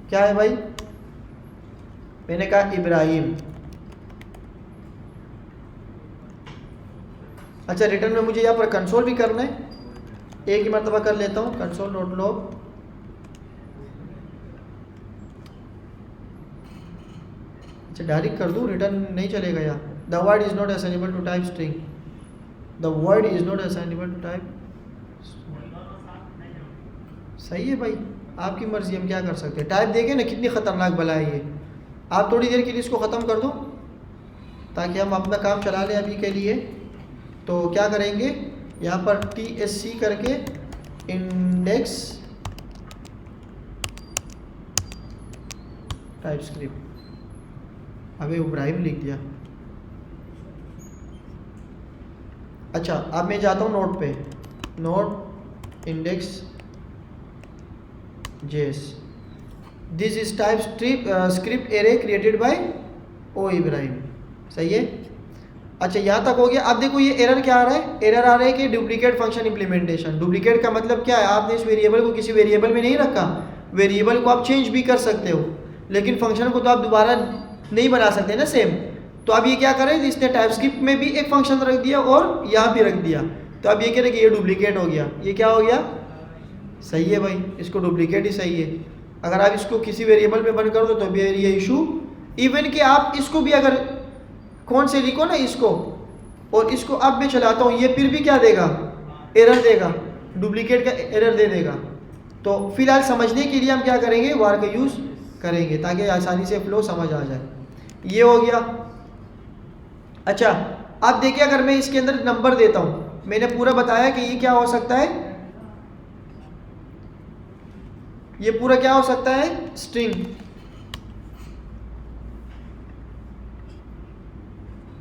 क्या है भाई? मैंने कहा इब्राहिम। अच्छा रिटर्न में मुझे यहाँ पर कंसोल भी करना है, एक ही मरतबा कर लेता हूँ। कंसोल डॉट लॉग अच्छा डायरेक्ट कर दूँ, रिटर्न नहीं चलेगा यहाँ। The word is not assignable to type string, the word is not assignable to type. सही है भाई, आपकी मर्ज़ी, हम क्या कर सकते हैं। टाइप देखें ना कितनी ख़तरनाक बला है ये। आप थोड़ी देर के लिए इसको ख़त्म कर दो ताकि हम अपना काम चला लें अभी के लिए। तो क्या करेंगे, यहाँ पर TSC करके इंडेक्स टाइप स्क्रिप्ट, अबे इब्राहिम लिख दिया। अच्छा अब मैं जाता हूँ नोट पे, note index JS, this is TypeScript array created by O Ibrahim. सही है। अच्छा यहाँ तक हो गया। अब देखो ये एरर क्या आ रहा है, एरर आ रहा है कि डुप्लीकेट फंक्शन इंप्लीमेंटेशन। डुप्लीकेट का मतलब क्या है, आपने इस वेरिएबल को किसी वेरिएबल में नहीं रखा, वेरिएबल को आप चेंज भी कर सकते हो लेकिन फंक्शन को तो आप दोबारा नहीं बना सकते ना सेम। तो अब ये क्या करें, इसने टाइपस्क्रिप्ट में भी एक फंक्शन रख दिया और यहाँ भी रख दिया, तो अब ये कह रहे कि ये डुप्लीकेट हो गया। ये क्या हो गया, सही है भाई, इसको डुप्लीकेट ही सही है। अगर आप इसको किसी वेरिएबल में बंद कर दो तो भी ये इशू, इवन कि आप इसको भी अगर कौन से लिखो ना इसको और इसको अब मैं चलाता हूँ, ये फिर भी क्या देगा, एरर देगा, डुप्लीकेट का एरर दे देगा। तो फिलहाल समझने के लिए हम क्या करेंगे, वार का यूज़ करेंगे ताकि आसानी से फ्लो समझ आ जाए। ये हो गया। अच्छा अब देखिए अगर मैं इसके अंदर नंबर देता हूँ, मैंने पूरा बताया कि ये क्या हो सकता है, ये पूरा क्या हो सकता है, स्ट्रिंग।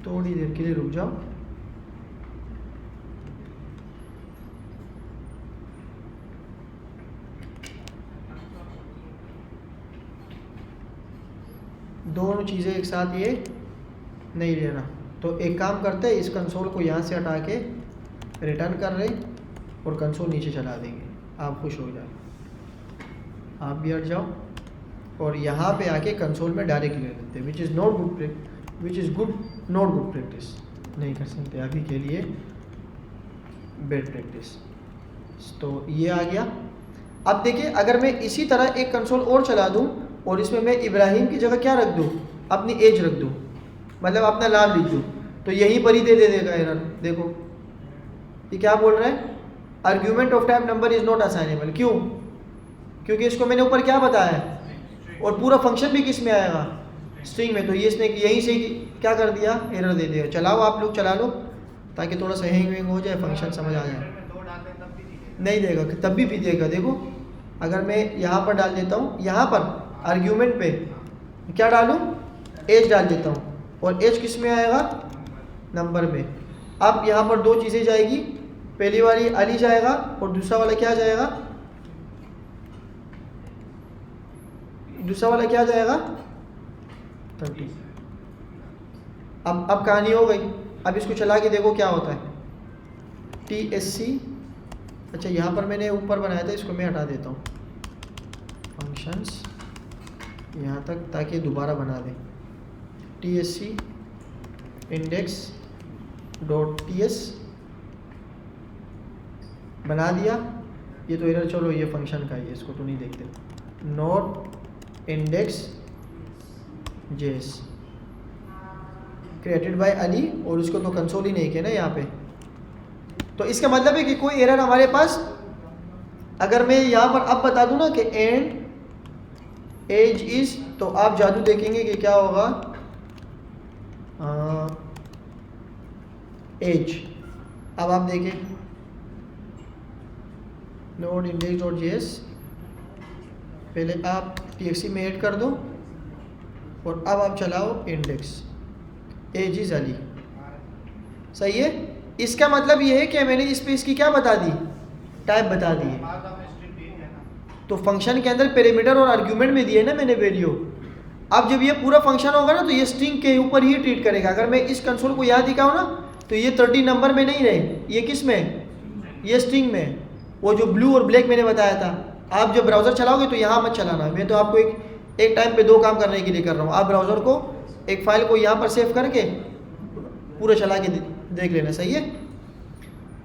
थोड़ी देर के लिए रुक जाओ। दोनों चीज़ें एक साथ ये नहीं लेना, तो एक काम करते हैं, इस कंसोल को यहाँ से हटा के रिटर्न कर रहे और कंसोल नीचे चला देंगे, आप खुश हो जाए। आप भी हट जाओ और यहाँ पे आके कंसोल में डायरेक्ट ले लेते हैं, which is not good practice. नहीं कर सकते अभी के लिए, बेड प्रैक्टिस। तो ये आ गया। अब देखिए अगर मैं इसी तरह एक कंसोल और चला दूँ और इसमें मैं इब्राहिम की जगह क्या रख दूँ, अपनी एज रख दूँ, मतलब अपना नाम लिख दूँ, तो यहीं पर ही दे देगा एरर। देखो ये क्या बोल रहा है, argument of type number is not assignable. क्यों, क्योंकि इसको मैंने ऊपर क्या बताया है और पूरा फंक्शन भी किस में आएगा, स्ट्रिंग में। तो ये इसने यहीं से क्या कर दिया, एरर दे दिया। चलाओ आप लोग, चला लो ताकि थोड़ा सा हैंग वैंग हो जाए, फंक्शन समझ आ जाए। नहीं देगा, तब भी देगा। देखो अगर मैं यहाँ पर डाल देता हूँ, यहाँ पर आर्ग्यूमेंट पे क्या डालूँ, एज डाल देता हूँ, और एज किस में आएगा, नंबर में। अब यहाँ पर दो चीज़ें जाएगी, पहली वाली अली जाएगा और दूसरा वाला क्या जाएगा, दूसरा वाला क्या जाएगा 30। अब कहानी हो गई। अब इसको चला के देखो क्या होता है, TSC। अच्छा यहाँ पर मैंने ऊपर बनाया था, इसको मैं हटा देता हूँ, फंक्शंस यहाँ तक, ताकि दोबारा बना दें। TSC इंडेक्स डॉट TS बना दिया। ये तो एरर, चलो ये फंक्शन का ही है, इसको तो नहीं देखते। Note index JS created by Ali, और उसको तो कंसोल ही नहीं किया ना यहाँ पे। तो इसका मतलब है कि कोई एरर हमारे पास, अगर मैं यहाँ पर अब बता दूँ ना कि एंड एज इज, तो आप जादू देखेंगे कि क्या होगा, एज। अब आप देखें नोड इंडेक्स डॉट JS, पहले आप TXT में ऐड कर दो और अब आप चलाओ इंडेक्स, एज इज अली। सही है। इसका मतलब ये है कि मैंने इस पे इसकी क्या बता दी, टाइप बता दी है। तो फंक्शन के अंदर पैरामीटर और आर्ग्यूमेंट में दिए ना मैंने वैल्यू। अब जब ये पूरा फंक्शन होगा ना तो ये स्ट्रिंग के ऊपर ही ट्रीट करेगा। अगर मैं इस कंसोल को याद दिखाऊँ ना तो ये 30 नंबर में नहीं रहे, ये किस में, ये स्ट्रिंग में। वो जो ब्लू और ब्लैक मैंने बताया था, आप जब ब्राउज़र चलाओगे तो यहाँ मत चलाना। मैं तो आपको एक टाइम पे दो काम करने के लिए कर रहा हूँ। आप ब्राउज़र को, एक फ़ाइल को यहाँ पर सेव करके पूरा चला के देख लेना। सही है।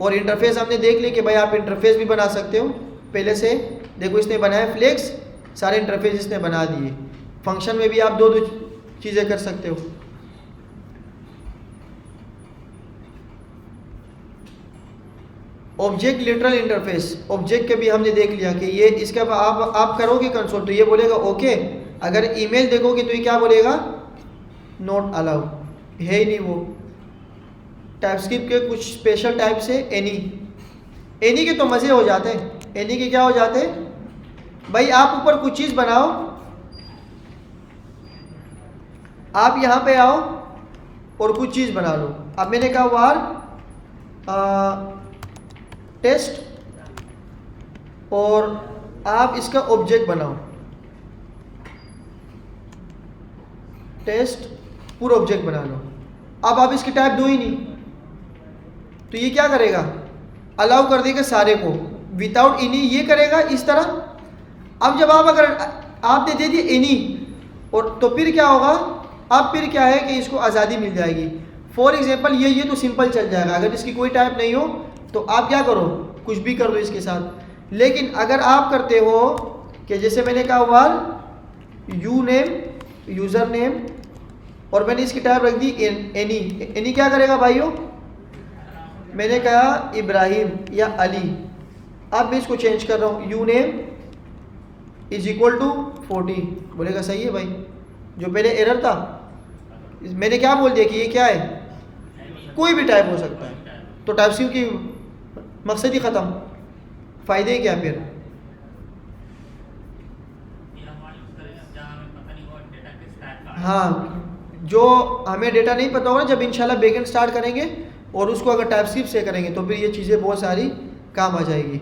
और इंटरफेस हमने देख लिया कि भाई आप इंटरफेस भी बना सकते हो पहले से। देखो इसने बनाया फ्लेक्स, सारे इंटरफेस इसने बना दिए। फंक्शन में भी आप दो चीज़ें कर सकते हो। ऑब्जेक्ट लिटरल इंटरफेस, ऑब्जेक्ट के भी हमने देख लिया कि ये इसका आप करोगे कंसोल तो ये बोलेगा ओके, अगर ईमेल देखोगे तो ये क्या बोलेगा, नॉट अलाउ, है ही नहीं वो। टाइपस्क्रिप्ट के कुछ स्पेशल टाइप्स है, एनी के तो मज़े हो जाते हैं। एनी के क्या हो जाते हैं भाई, आप ऊपर कुछ चीज़ बनाओ, आप यहाँ पे आओ और कुछ चीज़ बना लो। अब मैंने कहा वार टेस्ट, और आप इसका ऑब्जेक्ट बनाओ, टेस्ट पूरा ऑब्जेक्ट बना लो। अब आप इसकी टाइप दो ही नहीं, तो ये क्या करेगा, अलाउ कर देगा सारे को, विदाउट एनी ये करेगा इस तरह। अब जब आप अगर आपने दे दिया एनी, और तो फिर क्या होगा, अब फिर क्या है कि इसको आज़ादी मिल जाएगी। फॉर एग्जांपल ये तो सिंपल चल जाएगा, अगर इसकी कोई टाइप नहीं हो तो आप क्या करो, कुछ भी कर दो इसके साथ। लेकिन अगर आप करते हो कि जैसे मैंने कहा वार यू नेम, यूज़र नेम, और मैंने इसकी टाइप रख दी एनी, एनी क्या करेगा भाइयों, मैंने कहा इब्राहिम या अली, अब मैं इसको चेंज कर रहा हूँ, you name is equal to 40, बोलेगा सही है भाई। जो पहले एरर था, मैंने क्या बोल दिया कि ये क्या है, कोई भी टाइप हो सकता है, तो टाइपस्क्रिप्ट की मकसद ही ख़त्म, फ़ायदे क्या फिर। हाँ, जो हमें डेटा नहीं पता होगा, जब इंशाल्लाह बैकएंड स्टार्ट करेंगे और उसको अगर टाइपस्क्रिप्ट से करेंगे तो फिर ये चीज़ें बहुत सारी काम आ जाएगी।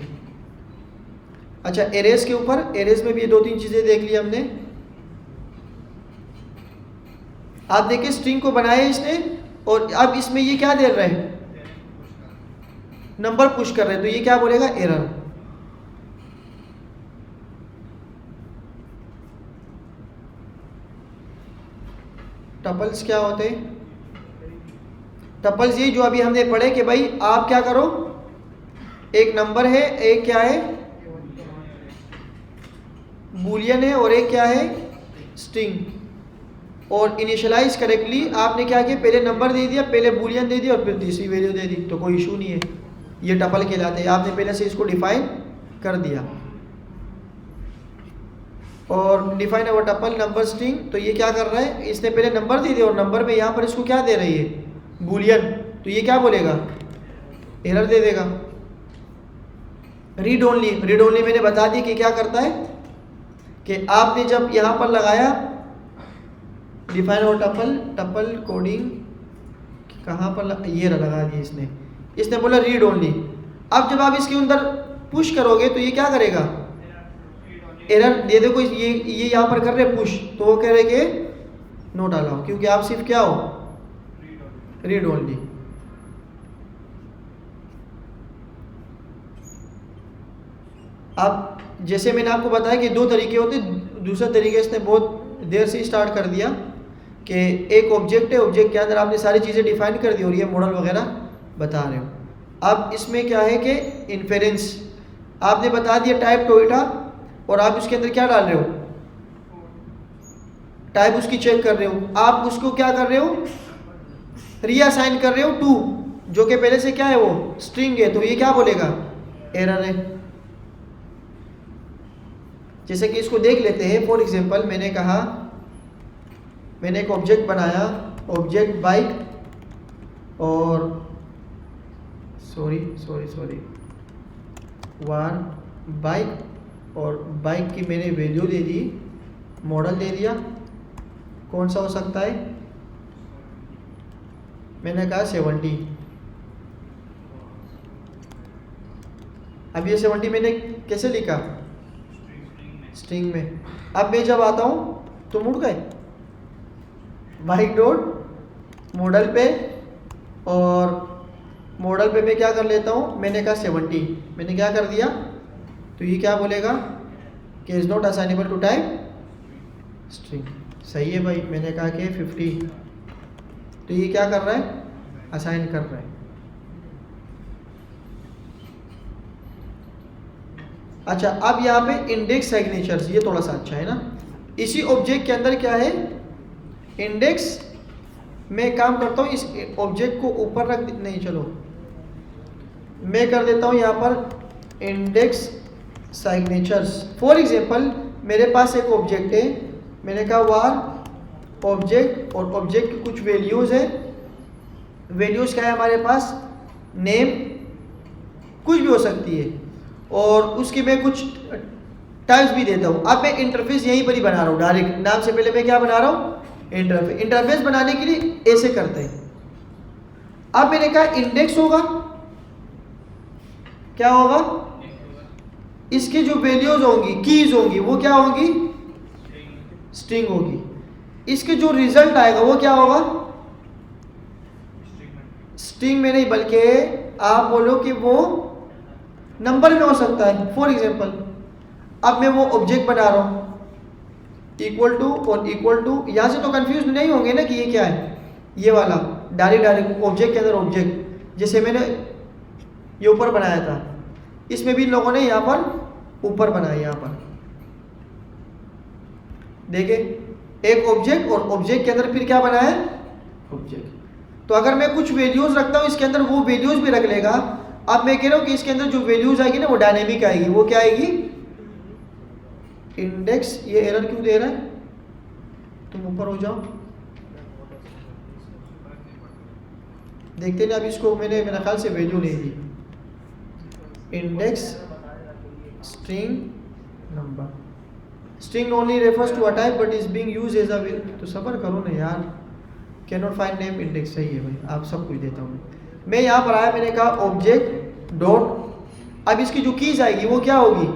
अच्छा, एरेज के ऊपर, एरेज में भी ये 2-3 चीज़ें देख ली हमने। आप देखिए स्ट्रिंग को बनाया इसने, और अब इसमें ये क्या दे रहे हैं, नंबर पुश कर रहे हैं, तो ये क्या बोलेगा, एरर। टपल्स क्या होते हैं, टपल्स ये जो अभी हमने पढ़े कि भाई आप क्या करो, एक नंबर है, एक क्या है बूलियन है, और एक क्या है स्ट्रिंग, और इनिशियलाइज करेक्टली आपने क्या किया, पहले नंबर दे दिया, पहले बूलियन दे दिया, और फिर तीसरी वैल्यू दे दी, तो कोई इशू नहीं है, ये टपल कहलाते हैं। आपने पहले से इसको डिफाइन कर दिया, और डिफाइन अवर टपल नंबर स्ट्रिंग, तो ये क्या कर रहा है, इसने पहले नंबर दे दिया, और नंबर में यहाँ पर इसको क्या दे रही है, बूलियन, तो ये क्या बोलेगा, एरर दे देगा। रीड ओनली, रीड ओनली मैंने बता दिया कि क्या करता है, कि आपने जब यहाँ पर लगाया डिफाइन और टपल, टपल कोडिंग कहाँ पर ये लगा दिया इसने बोला रीड ओनली। अब जब आप इसके अंदर पुश करोगे तो ये क्या करेगा, एरर दे देखो, ये यहाँ पर कर रहे पुश, तो वो कह रहे कि नोट अलाउ, क्योंकि आप सिर्फ क्या हो, रीड ओनली। अब जैसे मैंने आपको बताया कि 2 तरीके होते, दूसरा तरीके इसने बहुत देर से स्टार्ट कर दिया कि एक ऑब्जेक्ट है, ऑब्जेक्ट के अंदर आपने सारी चीज़ें डिफाइन कर दी और ये मॉडल वगैरह बता रहे हो। अब इसमें क्या है कि इन्फेरेंस, आपने बता दिया टाइप टोयोटा, और आप उसके अंदर क्या डाल रहे हो, टाइप उसकी चेक कर रहे हो, आप उसको क्या कर रहे हो, रीअसाइन कर रहे हो टू, जो कि पहले से क्या है वो स्ट्रिंग है, तो ये क्या बोलेगा, एरर है। जैसे कि इसको देख लेते हैं। फॉर एग्जांपल मैंने कहा, मैंने एक ऑब्जेक्ट बनाया, ऑब्जेक्ट बाइक, और सॉरी वार बाइक, और बाइक की मैंने वैल्यू दे दी, मॉडल दे दिया, कौन सा हो सकता है, मैंने कहा 70। अब ये 70 मैंने कैसे लिखा, स्ट्रिंग में। अब मैं जब आता हूँ तो मुड़ गए बाइक डॉट मॉडल पे, और मॉडल पे मैं क्या कर लेता हूँ, मैंने कहा 70, मैंने क्या कर दिया, तो ये क्या बोलेगा कि is not assignable to type string. सही है भाई, मैंने कहा कि 50, तो ये क्या कर रहा है, असाइन कर रहा है। अच्छा, अब यहाँ पे इंडेक्स सिग्नेचर्स, ये थोड़ा सा अच्छा है ना। इसी ऑब्जेक्ट के अंदर क्या है, इंडेक्स मैं काम करता हूँ इस ऑब्जेक्ट को ऊपर रख नहीं, चलो मैं कर देता हूँ यहाँ पर इंडेक्स सिग्नेचर्स। फॉर एग्जांपल मेरे पास एक ऑब्जेक्ट है, मैंने कहा वार ऑब्जेक्ट, और ऑब्जेक्ट की कुछ वैल्यूज़ है। वैल्यूज़ क्या है हमारे पास, नेम कुछ भी हो सकती है, और उसकी मैं कुछ टाइप्स भी देता हूँ। अब मैं इंटरफेस यहीं पर ही बना रहा हूँ, डायरेक्ट नाम से पहले मैं क्या बना रहा हूँ, इंटरफेस। इंटरफेस बनाने के लिए ऐसे करते हैं। अब मैंने कहा इंडेक्स होगा, क्या होगा, इसकी जो वैल्यूज होंगी, कीज होंगी, वो क्या होंगी, स्ट्रिंग होगी। इसके जो रिजल्ट आएगा वो क्या होगा, स्ट्रिंग में नहीं, बल्कि आप बोलो कि वो नंबर में हो सकता है। फॉर एग्जांपल अब मैं वो ऑब्जेक्ट बना रहा हूँ, इक्वल टू और इक्वल टू, यहाँ से तो कंफ्यूज नहीं होंगे ना कि ये क्या है, ये वाला डायरेक्ट ऑब्जेक्ट के अंदर ऑब्जेक्ट, जैसे मैंने ये ऊपर बनाया था, इसमें भी लोगों ने यहाँ पर ऊपर बनाया, यहाँ पर देखे एक ऑब्जेक्ट, और ऑब्जेक्ट के अंदर फिर क्या बनाया है, ऑब्जेक्ट। तो अगर मैं कुछ वैल्यूज रखता हूँ इसके अंदर, वो वैल्यूज भी रख लेगा। अब मैं कह रहा हूँ कि इसके अंदर जो वैल्यूज आएगी ना वो डायनेमिक आएगी, वो क्या आएगी, इंडेक्स। ये एरर क्यों दे रहा है, तुम ऊपर हो जाओ, देखते ना। अब इसको मैंने मेरा ख्याल से वैल्यू नहीं दी, index string number, string only refers to a type but is being used as a, तो सबर करो ना यार, cannot find name index. सही है भाई, आप सब कुछ देता हूँ मैं यहाँ पर आया, मैंने कहा ऑब्जेक्ट डॉट, अब इसकी जो कीज आएगी वो क्या होगी,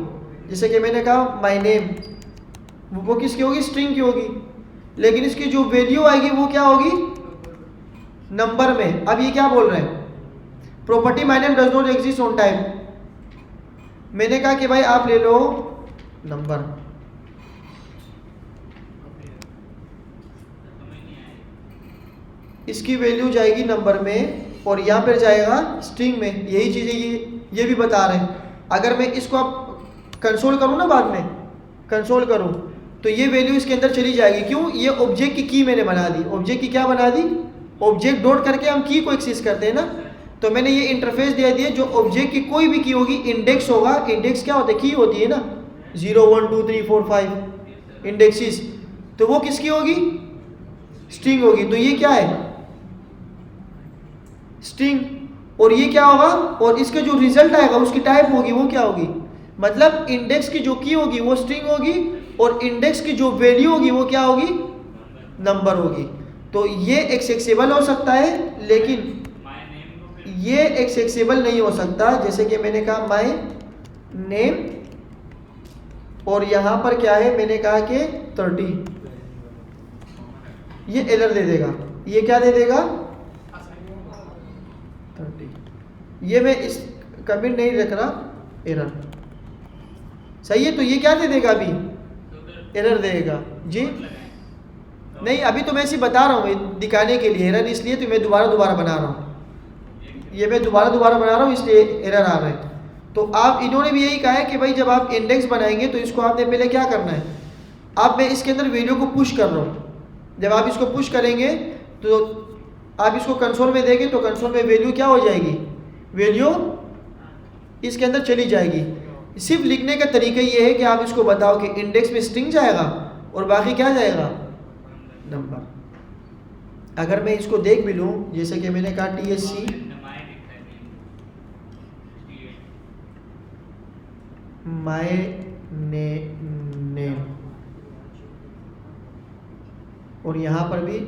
जैसे कि मैंने कहा माय नेम, वो किसकी होगी, स्ट्रिंग की होगी। लेकिन इसकी जो वैल्यू आएगी वो क्या होगी, नंबर में। अब ये क्या बोल रहे हैं, property my name does not exist on type. मैंने कहा कि भाई आप ले लो नंबर, इसकी वैल्यू जाएगी नंबर में और यहाँ पर जाएगा स्ट्रिंग में। यही चीज़ें ये भी बता रहे हैं। अगर मैं इसको आप कंसोल करूँ ना, बाद में कंसोल करूँ, तो ये वैल्यू इसके अंदर चली जाएगी। क्यों, ये ऑब्जेक्ट की मैंने बना दी, ऑब्जेक्ट की क्या बना दी, ऑब्जेक्ट डॉट करके हम की को एक्सेस करते हैं ना। तो मैंने ये इंटरफेस दे दिया, जो ऑब्जेक्ट की कोई भी की होगी, इंडेक्स होगा। इंडेक्स क्या होता है, की होती है ना, 0 1 2 3 4 5 इंडेक्सेस, तो वो किसकी होगी, स्ट्रिंग होगी। तो ये क्या है, स्ट्रिंग। और ये क्या होगा, और इसका जो रिजल्ट आएगा उसकी टाइप होगी, वो क्या होगी, मतलब इंडेक्स की जो की होगी वो स्ट्रिंग होगी, और इंडेक्स की जो वैल्यू होगी वो क्या होगी, नंबर होगी। तो ये एक्सेसिबल हो सकता है, लेकिन ये एक्सेसिबल नहीं हो सकता। जैसे कि मैंने कहा माय नेम, और यहाँ पर क्या है, मैंने कहा कि 30, ये एरर दे देगा। ये क्या दे देगा, 30। ये मैं इस कमेंट नहीं रख रहा, एरर सही है। तो ये क्या दे देगा, अभी एरर देगा जी। नहीं, अभी तो मैं ऐसे बता रहा हूँ दिखाने के लिए, एरर इसलिए तो मैं दोबारा बना रहा हूँ, ये मैं दोबारा बना रहा हूँ, इसलिए एरर आ रहा है। तो आप, इन्होंने भी यही कहा है कि भाई जब आप इंडेक्स बनाएंगे तो इसको आपने पहले क्या करना है, आप मैं इसके अंदर वैल्यू को पुश कर रहा हूँ। जब आप इसको पुश करेंगे तो आप इसको कंसोल में देंगे, तो कंसोल में वैल्यू क्या हो जाएगी, वैल्यू इसके अंदर चली जाएगी। सिर्फ लिखने का तरीका ये है कि आप इसको बताओ कि इंडेक्स में स्ट्रिंग जाएगा और बाकी क्या जाएगा, नंबर। अगर मैं इसको देख भी लूँ, जैसे कि मैंने कहा TSC माय नेम, और यहाँ पर भी,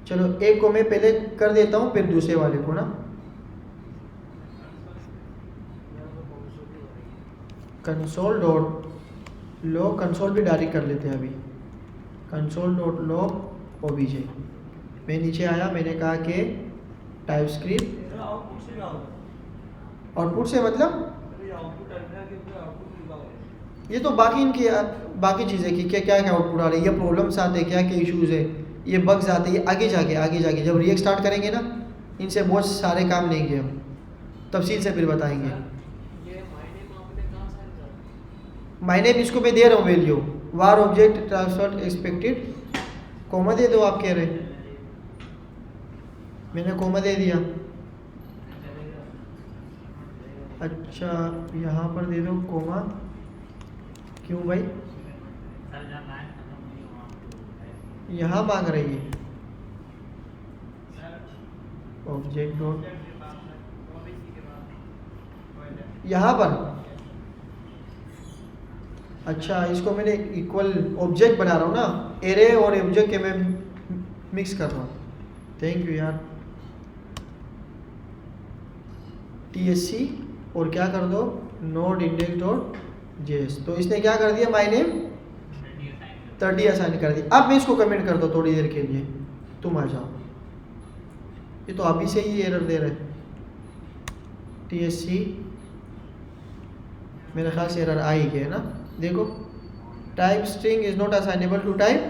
चलो एक को मैं पहले कर देता हूँ फिर दूसरे वाले को ना, कंसोल डॉट लॉग, कंसोल भी डायरेक्ट कर लेते हैं अभी, कंसोल डॉट लॉग ओबीजे। मैं नीचे आया, मैंने कहा कि टाइपस्क्रिप्ट, आउटपुट से मतलब ये तो बाकी इनकी बाकी चीज़ें की क्या क्या आउटपुट आ रही है, ये प्रॉब्लम्स आते हैं, क्या क्या इश्यूज़ है, ये बग्स आते हैं, ये आगे जाके जब रिएक्ट स्टार्ट करेंगे ना, इनसे बहुत सारे काम लेंगे हम, तफसील से फिर बताएंगे। माय नेम इसको मैं दे रहा हूँ वैल्यू, वार ऑब्जेक्ट ट्रांसफर एक्सपेक्टेड कोमा दे दो, आप कह रहे, मैंने कोमा दे दिया। अच्छा यहाँ पर दे दो कोमा, क्यों भाई? यहाँ मांग रही है ऑब्जेक्ट डॉट, यहाँ पर। अच्छा इसको मैंने इक्वल ऑब्जेक्ट बना रहा हूँ ना, एरे और ऑब्जेक्ट के मैं मिक्स कर रहा हूँ। थैंक यू यार। TSC और क्या कर दो, नोड इंडेक्स डॉट जेएस। तो इसने क्या कर दिया, माय नेम 30 असाइन कर दी। अब मैं इसको कमेंट कर दो थोड़ी देर के लिए, तुम आ जाओ। ये तो अभी से ही एरर दे रहा है। TSC मेरे ख्याल से एरर आ ही गया ना, देखो type string is not assignable to type.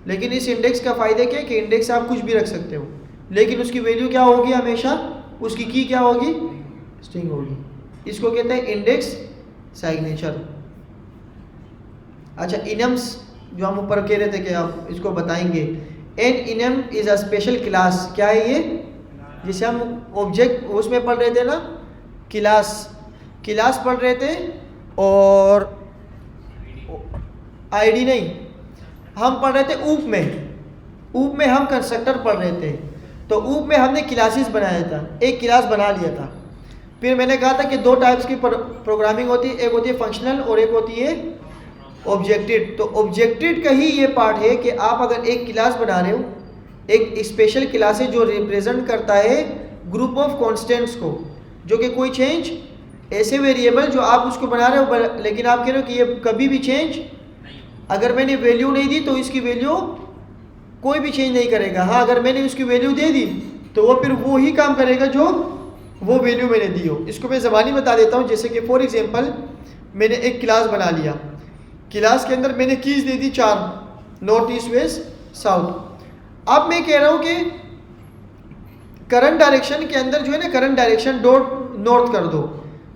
लेकिन इस इंडेक्स का फ़ायदा क्या है कि इंडेक्स आप कुछ भी रख सकते हो, लेकिन उसकी वैल्यू क्या होगी, हमेशा उसकी की क्या होगी, स्ट्रिंग होगी। इसको कहते हैं इंडेक्स सिग्नेचर। अच्छा इनम्स जो हम ऊपर कह रहे थे कि आप इसको बताएंगे, an enum is a special class. क्या है ये, जिसे हम ऑब्जेक्ट उसमें पढ़ रहे थे ना, क्लास पढ़ रहे थे, और आईडी नहीं, हम पढ़ रहे थे ऊप में हम कंस्ट्रक्टर पढ़ रहे थे। तो ऊप में हमने क्लासेस बनाया था, एक क्लास बना लिया था। फिर मैंने कहा था कि दो टाइप्स की प्रोग्रामिंग होती है, एक होती है फंक्शनल और एक होती है ऑब्जेक्टेड। तो ऑब्जेक्टेड का ही ये पार्ट है कि आप अगर एक क्लास बना रहे हो, एक स्पेशल क्लास है जो रिप्रेजेंट करता है ग्रुप ऑफ कॉन्स्टेंट्स को, जो कि कोई चेंज, ऐसे वेरिएबल जो आप उसको बना रहे हो, लेकिन आप कह रहे हो कि ये कभी भी चेंज, अगर मैंने वैल्यू नहीं दी तो इसकी वैल्यू कोई भी चेंज नहीं करेगा। हाँ अगर मैंने उसकी वैल्यू दे दी तो वो फिर वो ही काम करेगा जो वो वैल्यू मैंने दी हो। इसको मैं ज़बानी बता देता हूँ। जैसे कि फॉर एग्जांपल मैंने एक क्लास बना लिया, क्लास के अंदर मैंने कीज़ दे दी 4, नॉर्थ ईस्ट वेस्ट साउथ। अब मैं कह रहा हूँ कि करंट डायरेक्शन के अंदर जो है ना, करंट डायरेक्शन डॉट नॉर्थ कर दो।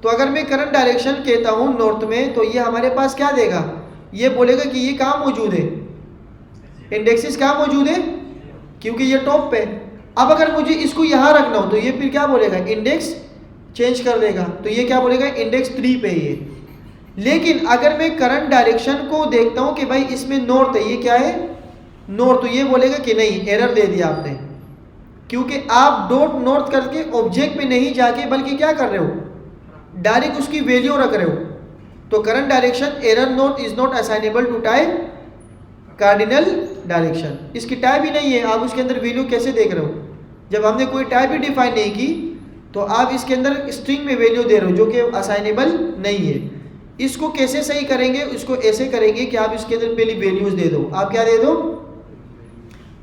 तो अगर मैं करंट डायरेक्शन कहता हूँ नॉर्थ में, तो ये हमारे पास क्या देगा, ये बोलेगा कि ये कहाँ मौजूद है, इंडेक्सेस कहाँ मौजूद है, क्योंकि ये टॉप पे। अब अगर मुझे इसको यहाँ रखना हो तो ये फिर क्या बोलेगा, इंडेक्स चेंज कर देगा। तो ये क्या बोलेगा, इंडेक्स 3 पे ये। लेकिन अगर मैं करंट डायरेक्शन को देखता हूँ कि भाई इसमें नॉर्थ है, ये क्या है नॉर्थ, तो ये बोलेगा कि नहीं, एरर दे दिया आपने, क्योंकि आप डॉट नॉर्थ करके ऑब्जेक्ट में नहीं जाके बल्कि क्या कर रहे हो, डायरेक्ट उसकी वैल्यू रख रहे हो। तो current direction error north is not assignable to type cardinal direction. इसकी टाइप ही नहीं है, आप उसके अंदर वैल्यू कैसे देख रहे हो, जब हमने कोई टाइप ही डिफाइन नहीं की तो आप इसके अंदर स्ट्रिंग में वैल्यू दे रहे हो जो कि असाइनेबल नहीं है। इसको कैसे सही करेंगे, इसको ऐसे करेंगे कि आप इसके अंदर पहले वैल्यूज दे दो। आप क्या दे दो,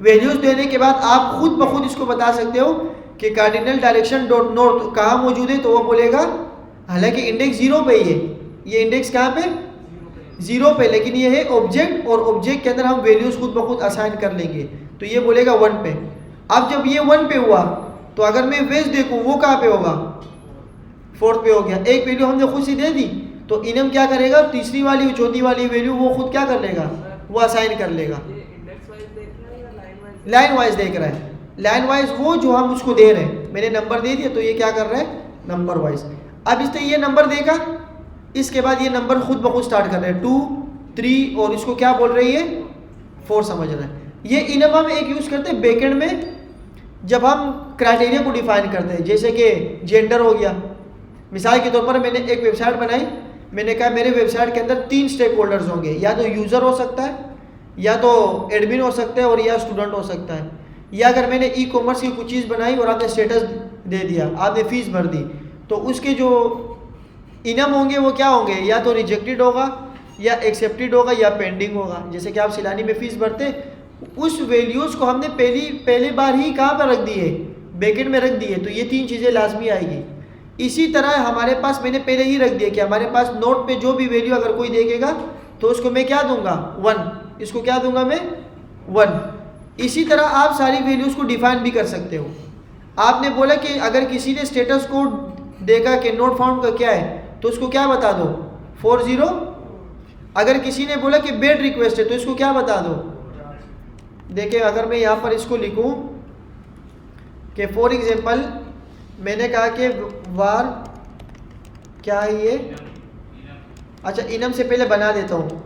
वैल्यूज देने के बाद आप खुद ब खुद इसको बता सकते हो कि कार्डिनल डायरेक्शन डॉट नॉर्थ कहाँ मौजूद है, तो वो बोलेगा, हालांकि इंडेक्स 0 पे ही है, ये इंडेक्स कहाँ पे 0 पे, लेकिन ये है ऑब्जेक्ट, और ऑब्जेक्ट के अंदर हम वैल्यूज खुद ब खुद असाइन कर लेंगे, तो ये बोलेगा 1 पे। अब जब ये 1 पे हुआ तो अगर मैं वेस्ट देखूँ वो कहाँ पे होगा, 4th पे हो गया। एक वैल्यू हमने खुद से दे दी, तो इनम क्या करेगा, तीसरी वाली चौथी वाली वैल्यू वो खुद क्या कर लेगा, वो असाइन कर लेगा। लाइन वाइज देख रहा है, लाइन वाइज वो जो हम उसको दे रहे हैं, मैंने नंबर दे दिया तो ये क्या कर रहा है, नंबर वाइज। अब इसने ये नंबर देखा, इसके बाद ये नंबर खुद ब खुद स्टार्ट कर रहे हैं 2 3, और इसको क्या बोल रही है, 4 समझ रहा है। ये इनम हम एक यूज़ करते हैं बैकएंड में, जब हम क्राइटेरिया को डिफाइन करते हैं, जैसे कि जेंडर हो गया। मिसाल के तौर पर मैंने एक वेबसाइट बनाई, मैंने कहा मेरे वेबसाइट के अंदर 3 स्टेक होल्डर्स होंगे, या तो यूज़र हो सकता है, या तो एडमिन हो सकता है, और या स्टूडेंट हो सकता है। या अगर मैंने ई कॉमर्स की कुछ चीज़ बनाई और आपने स्टेटस दे दिया, आपने फ़ीस भर दी, तो उसके जो इनम होंगे वो क्या होंगे, या तो रिजेक्टेड होगा, या एक्सेप्टेड होगा, या पेंडिंग होगा। जैसे कि आप सिलानी में फ़ीस भरते, उस वैल्यूज़ को हमने पहले बार ही कहाँ पर रख दी है, बैकेंड में रख दी है, तो ये 3 चीज़ें लाजमी आएगी। इसी तरह हमारे पास मैंने पहले ही रख दिया कि हमारे पास नोट पे जो भी वैल्यू अगर कोई देखेगा तो उसको मैं क्या दूंगा, 1, इसको क्या दूंगा मैं, 1। इसी तरह आप सारी वैल्यूज़ को डिफाइन भी कर सकते हो। आपने बोला कि अगर किसी ने स्टेटस कोड देखा कि नोट फाउंड का क्या है, तो उसको क्या बता दो, 40। अगर किसी ने बोला कि बेड रिक्वेस्ट है तो इसको क्या बता दो, देखिए अगर मैं यहाँ पर इसको लिखूँ कि फॉर एग्जांपल मैंने कहा कि वार क्या है ये, अच्छा इनम से पहले बना देता हूँ,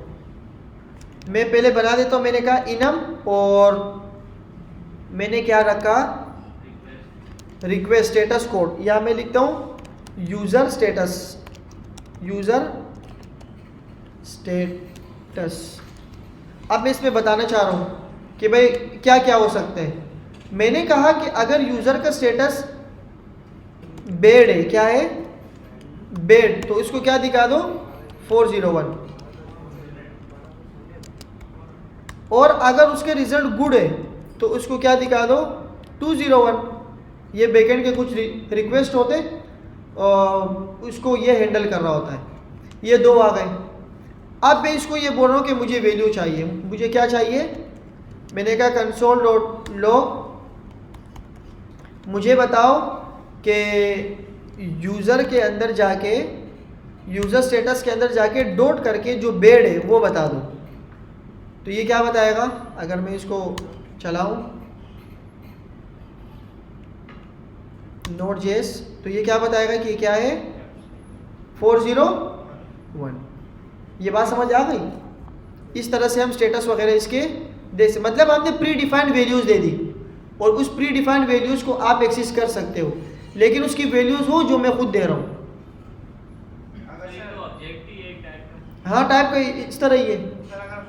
मैं पहले बना देता हूँ। मैंने कहा इनम और मैंने क्या रखा, रिक्वेस्ट स्टेटस कोड, या मैं लिखता हूँ यूज़र स्टेटस, यूज़र स्टेटस। अब मैं इसमें बताना चाह रहा हूँ कि भाई क्या क्या हो सकते हैं। मैंने कहा कि अगर यूज़र का स्टेटस बेड है, क्या है बेड, तो इसको क्या दिखा दो 401, और अगर उसके रिजल्ट गुड है तो उसको क्या दिखा दो 201। ये बैकएंड के कुछ रिक्वेस्ट होते और उसको ये हैंडल कर रहा होता है। ये दो आ गए। अब मैं इसको ये बोल रहा हूँ कि मुझे वैल्यू चाहिए, मुझे क्या चाहिए, मैंने कहा कंसोल डॉट लॉग मुझे बताओ कि यूज़र के अंदर जाके, यूज़र स्टेटस के अंदर जाके डॉट करके जो बेड है वो बता दो। तो ये क्या बताएगा, अगर मैं इसको चलाऊं Node.js, तो ये क्या बताएगा कि क्या है 401। ये बात समझ आ गई। इस तरह से हम स्टेटस वगैरह इसके दे सकते, मतलब आपने प्री डिफाइंड वैल्यूज़ दे दी और उस प्री डिफाइंड वैल्यूज़ को आप एक्सेस कर सकते हो, लेकिन उसकी वैल्यूज़ हो जो मैं खुद दे रहा हूँ। हाँ टाइप का इस तरह ही है,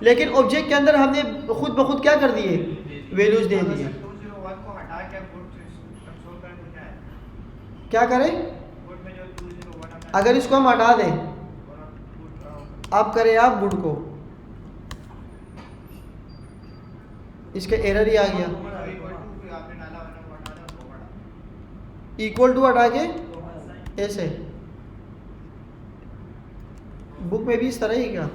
लेकिन ऑब्जेक्ट के अंदर हमने खुद ब खुद क्या कर दिए, वैल्यूज़ दे दिए। क्या करें, अगर इसको हम हटा दें, आप करें आप गुड को, इसका एरर ही आ गया, इक्वल टू हटा के ऐसे, बुक में भी इस तरह ही क्या,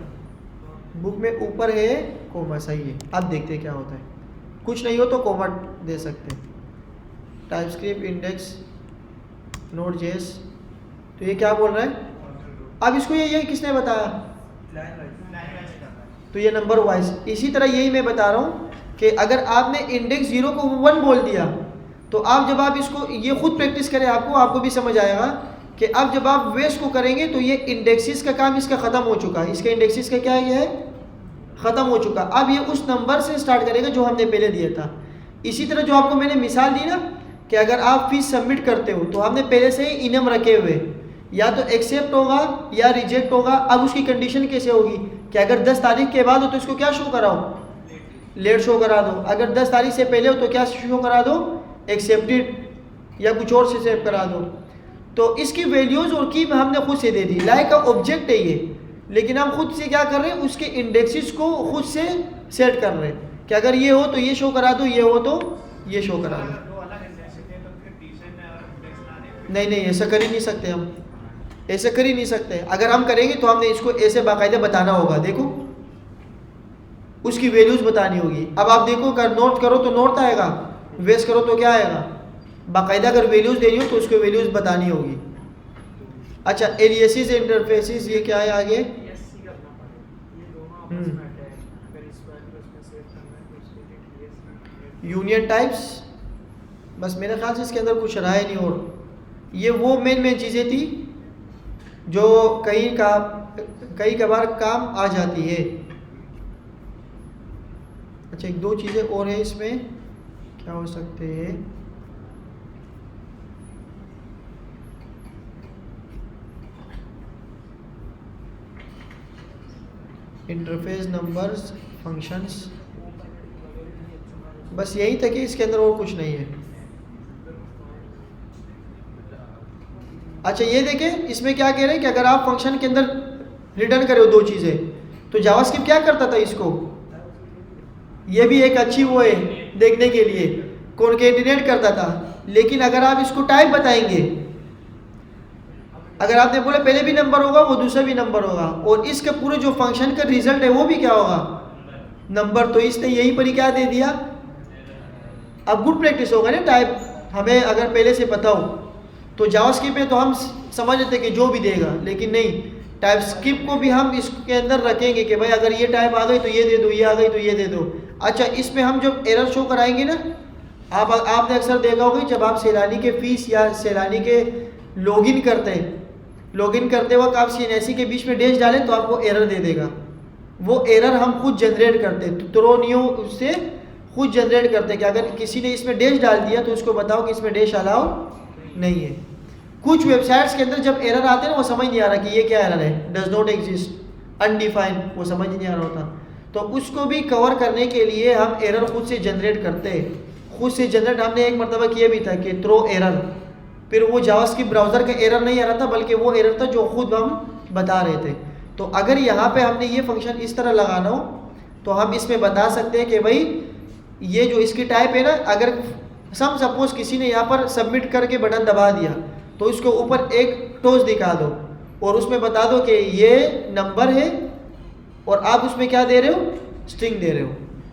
बुक में ऊपर है कोमा, सही है। अब देखते हैं क्या होता है, कुछ नहीं हो तो कोमा दे सकते हैं। टाइपस्क्रिप्ट इंडेक्स Node.js, तो ये क्या बोल रहा है, अब इसको ये किसने बताया, तो ये नंबर वाइज। इसी तरह यही मैं बता रहा हूँ कि अगर आपने इंडेक्स 0 को 1 बोल दिया, तो आप जब आप इसको ये खुद प्रैक्टिस करें, आपको भी समझ आएगा कि अब जब आप वेस्ट को करेंगे तो ये इंडेक्सिस का काम इसका ख़त्म हो चुका है, इसका इंडेक्सिस का क्या ये है, ख़त्म हो चुका। अब ये उस नंबर से स्टार्ट करेगा जो हमने पहले दिया था। इसी तरह जो आपको मैंने मिसाल दी ना कि अगर आप फीस सबमिट करते हो तो हमने पहले से ही इनम रखे हुए, या तो एक्सेप्ट होगा या रिजेक्ट होगा। अब उसकी कंडीशन कैसे होगी कि अगर 10 तारीख के बाद हो तो इसको क्या शो कराओ, लेट शो करा दो। अगर 10 तारीख से पहले हो तो क्या शो करा दो, एक्सेप्टेड, या कुछ और से सेव करा दो। तो इसकी वैल्यूज़ और की हमने खुद से दे दी, लाइक का ऑब्जेक्ट है ये, लेकिन हम खुद से क्या कर रहे हैं, उसके इंडेक्सेस को खुद से सेट कर रहे हैं कि अगर ये हो तो ये शो करा दो, ये हो तो ये शो करा दो। नहीं ऐसा कर ही नहीं सकते, हम ऐसे कर ही नहीं सकते। अगर हम करेंगे तो हमने इसको ऐसे बाकायदा बताना होगा, देखो उसकी वैल्यूज़ बतानी होगी। अब आप देखो अगर नोट करो तो नोट आएगा, वेस्ट करो तो क्या आएगा, बाकायदा अगर वैल्यूज़ देनी हो तो उसको वैल्यूज़ बतानी होगी। अच्छा एलियासेस इंटरफेसेस, ये क्या है आगे, यूनियन टाइप्स, बस मेरे ख्याल से इसके अंदर कुछ रहा है नहीं। और ये वो मेन चीज़ें थी जो कई कबार काम आ जाती है। अच्छा एक दो चीज़ें और है इसमें, क्या हो सकते हैं, इंटरफेस नंबर्स फंक्शंस, बस यही था कि इसके अंदर और कुछ नहीं है। अच्छा ये देखें इसमें क्या कह रहे हैं कि अगर आप फंक्शन के अंदर रिटर्न करो दो चीज़ें, तो जावास्क्रिप्ट क्या करता था इसको, ये भी एक अच्छी वो है देखने के लिए, कॉन्केटिनेट करता था। लेकिन अगर आप इसको टाइप बताएंगे, अगर आपने बोले पहले भी नंबर होगा वो दूसरा भी नंबर होगा, और इसके पूरे जो फंक्शन का रिजल्ट है वो भी क्या होगा, नंबर, तो इसने यही पर ही क्या दे दिया। अब गुड प्रैक्टिस होगा ना, टाइप हमें अगर पहले से पता हो तो जावास्क्रिप्ट में तो हम समझ लेते कि जो भी देगा, लेकिन नहीं, टाइप स्किप को भी हम इसके अंदर रखेंगे कि भाई अगर ये टाइप आ गई तो ये दे दो, ये आ गई तो ये दे दो। अच्छा, इसमें हम जब एरर शो कराएंगे ना, आपने अक्सर देखा होगा जब आप सैलानी के फीस या सैलानी के लॉगिन करते हैं, लॉगिन करते वक्त आप CNSE के बीच में डैश डालें तो आपको एरर दे देगा। वो एरर हम खुद जनरेट करते हैं, तुरोनियो उससे खुद जनरेट करते हैं कि अगर किसी ने इसमें डैश डाल दिया तो उसको बताओ कि इसमें डैश अलाउ नहीं है। कुछ वेबसाइट्स के अंदर जब एरर आते हैं ना, वो समझ नहीं आ रहा कि ये क्या एरर है, डज नॉट एग्जिस्ट, अनडिफाइंड, वो समझ नहीं आ रहा होता। तो उसको भी कवर करने के लिए हम एरर खुद से जनरेट करते हैं। खुद से जनरेट हमने एक मरतबा किया भी था कि थ्रो एरर, फिर वो जावास्क्रिप्ट ब्राउज़र का एरर नहीं आ रहा था बल्कि वो एरर था जो खुद हम बता रहे थे। तो अगर यहाँ पे हमने ये फंक्शन इस तरह लगाना हो तो हम इसमें बता सकते हैं कि भाई ये जो इसकी टाइप है ना, अगर सपोज किसी ने यहाँ पर सबमिट करके बटन दबा दिया तो उसके ऊपर एक टोच दिखा दो और उसमें बता दो कि ये नंबर है और आप उसमें क्या दे रहे हो, स्ट्रिंग दे रहे हो।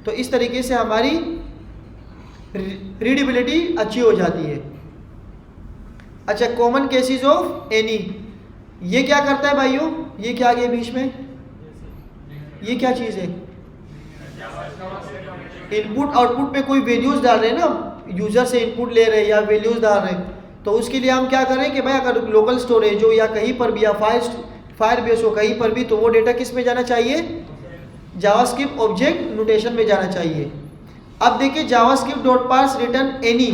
तो इस तरीके से हमारी रीडेबिलिटी अच्छी हो जाती है। अच्छा, कॉमन केसेस ऑफ एनी, ये क्या करता है भाइयों, ये क्या आ गया बीच में, ये क्या चीज़ है, इनपुट आउटपुट पे कोई वैल्यूज़ डाल रहे हैं ना, यूज़र से इनपुट ले रहे हैं या वैल्यूज़ डाल रहे हैं, तो उसके लिए हम क्या करें कि भाई अगर लोकल स्टोरेज हो या कहीं पर भी या फायर बेस हो कहीं पर भी, तो वो डेटा किस में जाना चाहिए, जावास्क्रिप्ट ऑब्जेक्ट नोटेशन में जाना चाहिए। अब देखिए JavaScript dot parse return any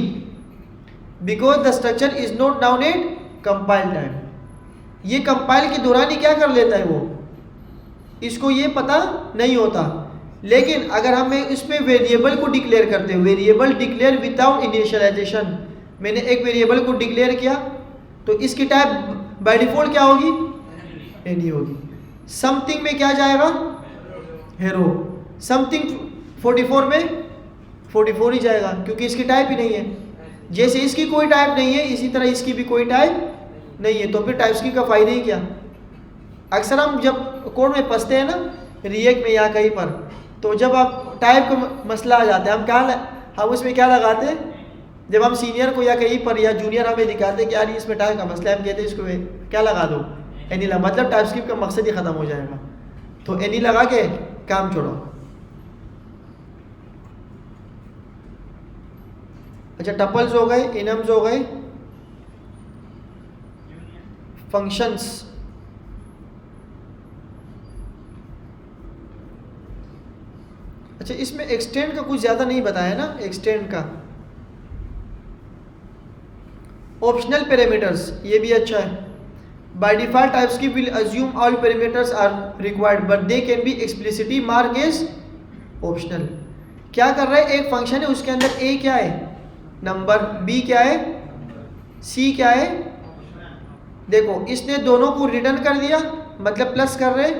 because the structure is not known at compile time. ये कंपाइल के दौरान ही क्या कर लेता है, वो इसको ये पता नहीं होता। लेकिन अगर हम इसमें वेरिएबल को डिक्लेयर करते हैं, वेरिएबल डिक्लेयर विदाउट इनिशियलाइजेशन, मैंने एक वेरिएबल को डिक्लेयर किया तो इसकी टाइप बाय डिफॉल्ट क्या होगी, एनी होगी। समथिंग में क्या जाएगा, हेरो, समथिंग 44 में 44 ही जाएगा क्योंकि इसकी टाइप ही नहीं है। जैसे इसकी कोई टाइप नहीं है इसी तरह इसकी भी कोई टाइप नहीं है, तो फिर टाइप्सक्रिप्ट का फ़ायदा ही क्या। अक्सर हम जब कोड में फंसते हैं ना, रिएक्ट में या कहीं पर, तो जब आप टाइप का मसला आ जाता है, हम उसमें क्या लगाते हैं, जब हम सीनियर को या कहीं पर या जूनियर हमें दिखाते हैं कि यार इसमें टाइप का मसला है, हम कहते हैं इसको क्या लगा दो, एनी लगा, मतलब टाइप्सक्रिप्ट का मकसद ही ख़त्म हो जाएगा। तो एनी लगा के काम छोड़ो। अच्छा, टपल्स हो गए, इनम्स हो गए, फंक्शंस। अच्छा, इसमें एक्सटेंड का कुछ ज़्यादा नहीं बताया ना, एक्सटेंड का। ऑप्शनल पैरामीटर्स, ये भी अच्छा है। By default TypeScript will assume all parameters are required but they can be explicitly mark as optional. क्या कर रहा है, एक फंक्शन है उसके अंदर ए क्या है, नंबर, बी क्या है, सी क्या है। देखो इसने दोनों को रिटर्न कर दिया, मतलब प्लस कर रहे।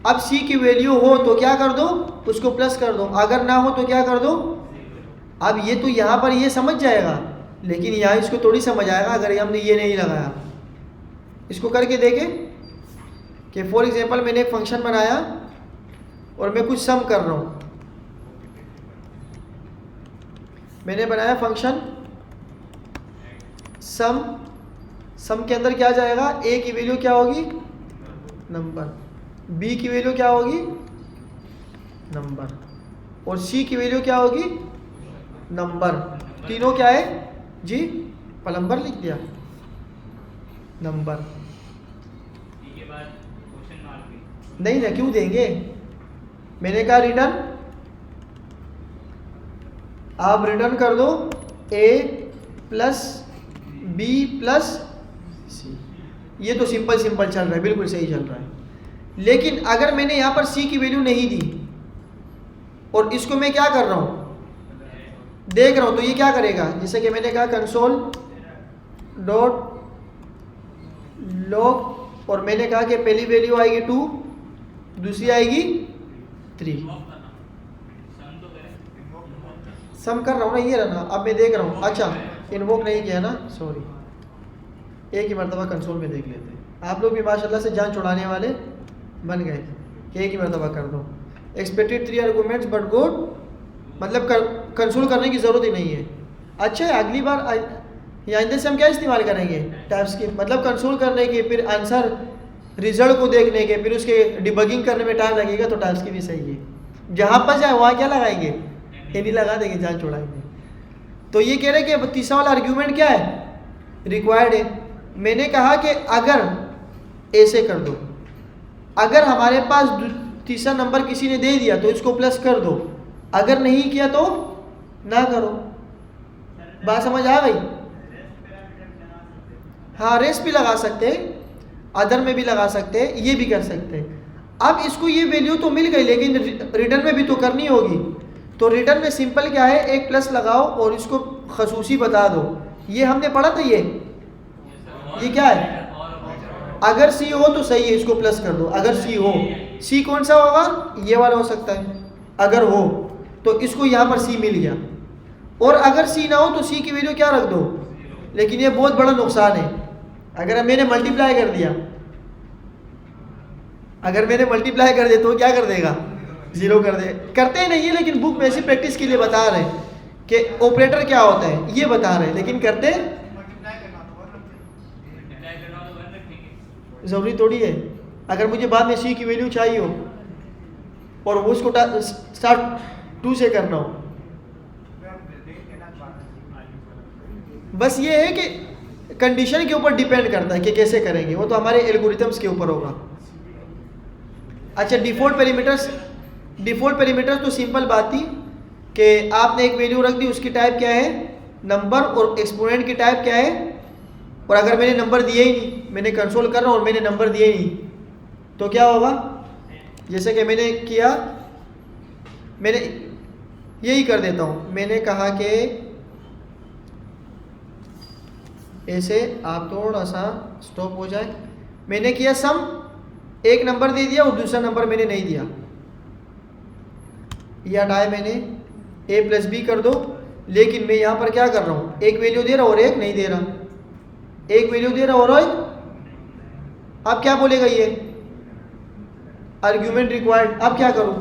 अब सी की वैल्यू हो तो क्या कर दो, उसको प्लस कर दो, अगर ना हो तो क्या कर दो। अब ये तो यहाँ पर ये समझ जाएगा, लेकिन यहाँ इसको थोड़ी समझ आएगा अगर हमने ये नहीं लगाया। इसको करके देखें कि फॉर एग्जांपल मैंने एक फंक्शन बनाया और मैं कुछ सम कर रहा हूँ। मैंने बनाया फंक्शन सम, सम के अंदर क्या जाएगा, ए की वैल्यू क्या होगी, नंबर, बी की वैल्यू क्या होगी, नंबर, और सी की वैल्यू क्या होगी, नंबर। तीनों क्या है जी, प्लम्बर लिख दिया, नंबर। नहीं ना, क्यों देंगे, मैंने कहा रिटर्न, आप रिटर्न कर दो ए प्लस बी प्लस सी। ये तो सिंपल चल रहा है, बिल्कुल सही चल रहा है। लेकिन अगर मैंने यहाँ पर सी की वैल्यू नहीं दी और इसको मैं क्या कर रहा हूँ, देख रहा हूँ, तो ये क्या करेगा, जैसे कि मैंने कहा कंसोल डॉट लॉग, और मैंने कहा कि पहली वैल्यू आएगी 2, दूसरी आएगी 3। सम कर रहा हूँ ना, ये रहा, अब मैं देख रहा हूँ। अच्छा, इन्वोक नहीं किया ना, सॉरी, एक ही मरतबा कंसोल में देख लेते हैं। आप लोग भी माशाल्लाह से जान छुड़ाने वाले बन गए कि एक ही मरतबा कर दो। एक्सपेक्टेड 3 आर्गूमेंट्स बट गुड, मतलब कंसोल करने की ज़रूरत ही नहीं है। अच्छा है, अगली बार या आइंदे से हम क्या इस्तेमाल करेंगे, टाइप्सक्रिप्ट, मतलब कंसोल करने की, फिर आंसर रिजल्ट को देखने के, फिर उसके डिबगिंग करने में टाइम लगेगा, तो टाइप्स की भी सही है। जहाँ पर जाए वहाँ क्या लगाएंगे, एनी लगा देंगे, जान छोड़ाएंगे। तो ये कह रहे हैं कि तीसरा वाला आर्ग्यूमेंट क्या है, रिक्वायर्ड है। मैंने कहा कि अगर ऐसे कर दो, अगर हमारे पास तीसरा नंबर किसी ने दे दिया तो इसको प्लस कर दो, अगर नहीं किया तो ना करो। बात समझ आ गई? हाँ, रेस्ट भी लगा सकते हैं, अदर में भी लगा सकते हैं, ये भी कर सकते हैं। अब इसको ये वैल्यू तो मिल गई, लेकिन रिटर्न में भी तो करनी होगी। तो रिटर्न में सिंपल क्या है, एक प्लस लगाओ और इसको खसूसी बता दो। ये हमने पढ़ा था, ये क्या है, अगर सी हो तो सही है, इसको प्लस कर दो। अगर सी हो, सी कौन सा होगा, ये वाला हो सकता है। अगर हो तो इसको यहाँ पर सी मिल गया, और अगर सी ना हो तो सी की वैल्यू क्या रख दो। लेकिन ये बहुत बड़ा नुकसान है, अगर मैंने मल्टीप्लाई कर दिया, अगर मैंने मल्टीप्लाई कर दिया तो क्या कर देगा, जीरो कर दे। करते ही नहीं है, लेकिन बुक में ऐसी प्रैक्टिस के लिए बता रहे हैं कि ऑपरेटर क्या होता है, ये बता रहे हैं, लेकिन करते ज़रूरी थोड़ी है। अगर मुझे बाद में सी की वैल्यू चाहिए हो और वो उसको स्टार्ट 2 से करना हो, बस ये है कि कंडीशन के ऊपर डिपेंड करता है कि कैसे करेंगे, वो तो हमारे एल्गोरिथम्स के ऊपर होगा। अच्छा, डिफ़ॉल्ट पैरामीटर्स तो सिंपल बात थी कि आपने एक वैल्यू रख दी, उसकी टाइप क्या है, नंबर, और एक्सपोनेंट की टाइप क्या है। और अगर मैंने नंबर दिए ही नहीं, मैंने कंसोल कर रहा हूँ और मैंने नंबर दिए ही नहीं, तो क्या होगा, जैसे कि मैंने किया, मैंने यही कर देता हूँ। मैंने कहा कि ऐसे आप थोड़ा सा स्टॉप हो जाए, मैंने किया सम, एक नंबर दे दिया और दूसरा नंबर मैंने नहीं दिया, ये हटाया मैंने, a प्लस बी कर दो। लेकिन मैं यहाँ पर क्या कर रहा हूँ, एक वैल्यू दे रहा और एक नहीं दे रहा, एक वैल्यू दे रहा और अब क्या बोलेगा ये, आर्ग्यूमेंट रिक्वायर्ड। अब क्या करूँ,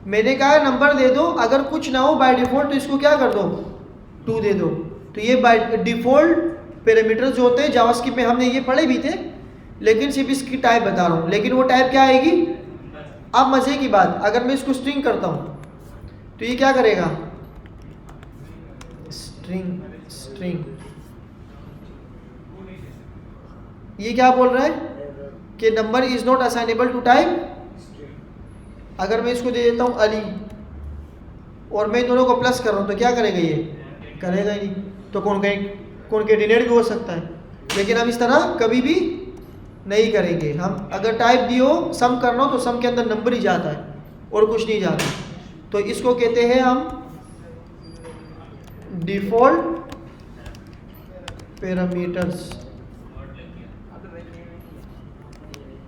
मैंने कहा नंबर दे दो, अगर कुछ ना हो बाय डिफ़ॉल्ट तो इसको क्या कर दो, 2 दे दो। तो ये बाय डिफ़ॉल्ट पैरामीटर्स जो होते हैं जावास्क्रिप्ट में, हमने ये पढ़े भी थे, लेकिन सिर्फ इसकी टाइप बता रहा हूँ। लेकिन वो टाइप क्या आएगी, अब मज़े की बात, अगर मैं इसको स्ट्रिंग करता हूँ तो ये क्या करेगा, स्ट्रिंग। ये क्या बोल रहा है कि number is not assignable to type. अगर मैं इसको दे देता हूँ अली और मैं दोनों को प्लस कर रहा हूँ तो क्या करेगा, ये करेगा ही नहीं। तो कॉन्केटिनेट भी हो सकता है, लेकिन हम इस तरह कभी भी नहीं करेंगे। हम अगर टाइप दियो सम करना हो तो सम के अंदर नंबर ही जाता है और कुछ नहीं जाता। तो इसको कहते हैं हम डिफ़ॉल्ट पैरामीटर्स।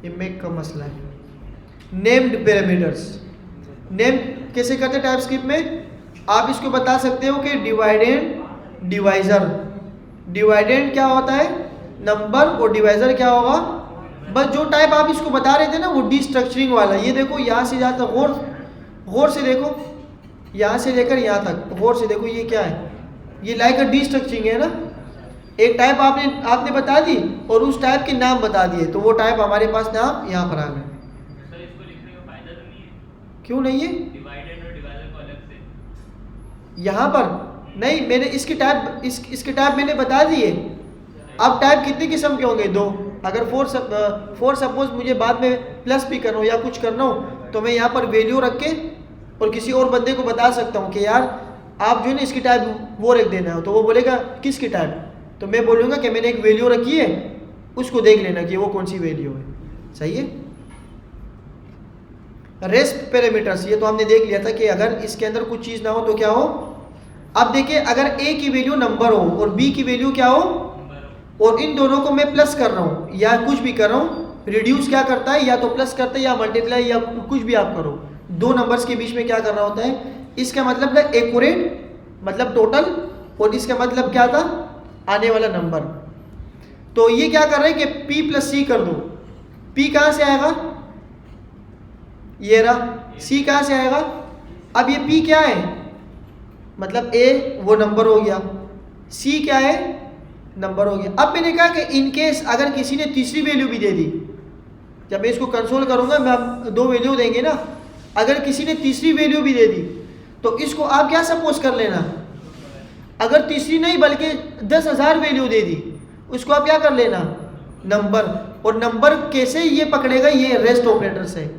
ये मेक का मसला है। नेम्ड पैरामीटर्स, नेम कैसे करते हैं टाइपस्क्रिप्ट में, आप इसको बता सकते हो कि डिवाइडेंड डिवाइजर। डिवाइडेंड क्या होता है, नंबर, और डिवाइजर क्या होगा, बस जो टाइप आप इसको बता रहे थे ना, वो डिस्ट्रक्चरिंग वाला। ये देखो यहाँ से जहाँ तक गौर से देखो, यहाँ से लेकर यहाँ तक गौर से देखो, ये क्या है, ये लाइक अ डिस्ट्रक्चरिंग है ना। एक टाइप आपने बता दी और उस टाइप के नाम बता दिए, तो वो टाइप हमारे पास नाम यहाँ पर आ गए। इसको लिखने का फायदा तो नहीं है, क्यों नहीं है, डिवाइडेड और डिवाइजर को अलग से यहाँ पर नहीं, मैंने इसकी टाइप इसके टाइप मैंने बता दिए। अब टाइप कितने किस्म के होंगे, 2। अगर 4 सपोज मुझे बाद में प्लस भी करना हो या कुछ करना हो, तो मैं यहाँ पर वैल्यू रख के और किसी और बंदे को बता सकता हूँ कि यार आप जो है ना इसकी टाइप वो रख देना हो। तो वो बोलेगा किसकी टाइप, तो मैं बोलूँगा कि मैंने एक वैल्यू रखी है, उसको देख लेना कि वो कौन सी वैल्यू है। सही है। रेस्ट पैरामीटर्स, ये तो हमने देख लिया था कि अगर इसके अंदर कुछ चीज़ ना हो तो क्या हो। अब देखिए, अगर a की वैल्यू नंबर हो और b की वैल्यू क्या हो, और इन दोनों को मैं प्लस कर रहा हूँ या कुछ भी कर रहा हूँ, रिड्यूस क्या करता है, या तो प्लस करता है या मल्टीप्लाई या कुछ भी आप करो, 2 नंबर्स के बीच में क्या करना होता है। इसका मतलब था एक्यूरेट, मतलब टोटल, और इसका मतलब क्या था, आने वाला नंबर। तो ये क्या कर रहे हैं कि p प्लस c कर दो। p कहाँ से आएगा, ये रहा, c कहाँ से आएगा। अब ये p क्या है, मतलब a वो नंबर हो गया, c क्या है, नंबर हो गया। अब मैंने कहा कि इन केस अगर किसी ने तीसरी वैल्यू भी दे दी, जब मैं इसको कंसोल करूंगा मैं हम 2 वैल्यू देंगे ना, अगर किसी ने तीसरी वैल्यू भी दे दी तो इसको आप क्या सपोज कर लेना, अगर तीसरी नहीं बल्कि 10,000 वैल्यू दे दी उसको आप क्या कर लेना, नंबर। और नंबर कैसे ये पकड़ेगा, ये रेस्ट ऑपरेटर से।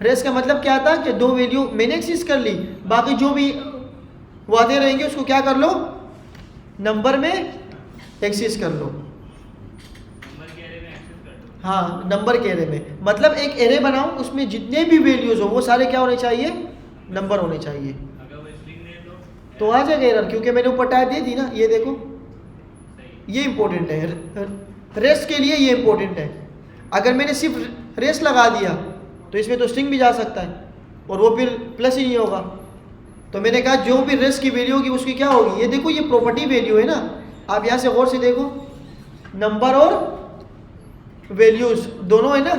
रेस्ट का मतलब क्या था कि 2 वैल्यू मैंने एक्सेस कर ली, बाकी जो भी वादे रहेंगे उसको क्या कर लो, नंबर में एक्सेस कर लो। नंबर के एरे में एक्सेस कर दो। हाँ, नंबर के एरे में, मतलब एक एरे बनाओ उसमें जितने भी वैल्यूज हो वो सारे क्या होने चाहिए, नंबर होने चाहिए। अगर वो स्ट्रिंग दे तो आ जाएगा एरर, क्योंकि मैंने ऊपर टाइप दे दी ना, ये देखो सही। ये इंपॉर्टेंट है, रेस्ट के लिए ये इंपॉर्टेंट है। अगर मैंने सिर्फ रेस्ट लगा दिया तो इसमें तो स्ट्रिंग भी जा सकता है और वो फिर प्लस ही नहीं होगा। तो मैंने कहा जो भी रेस्ट की वैल्यू होगी उसकी क्या होगी, ये देखो ये प्रॉपर्टी वैल्यू है ना, आप यहाँ से गौर से देखो, नंबर और वैल्यूज दोनों है ना,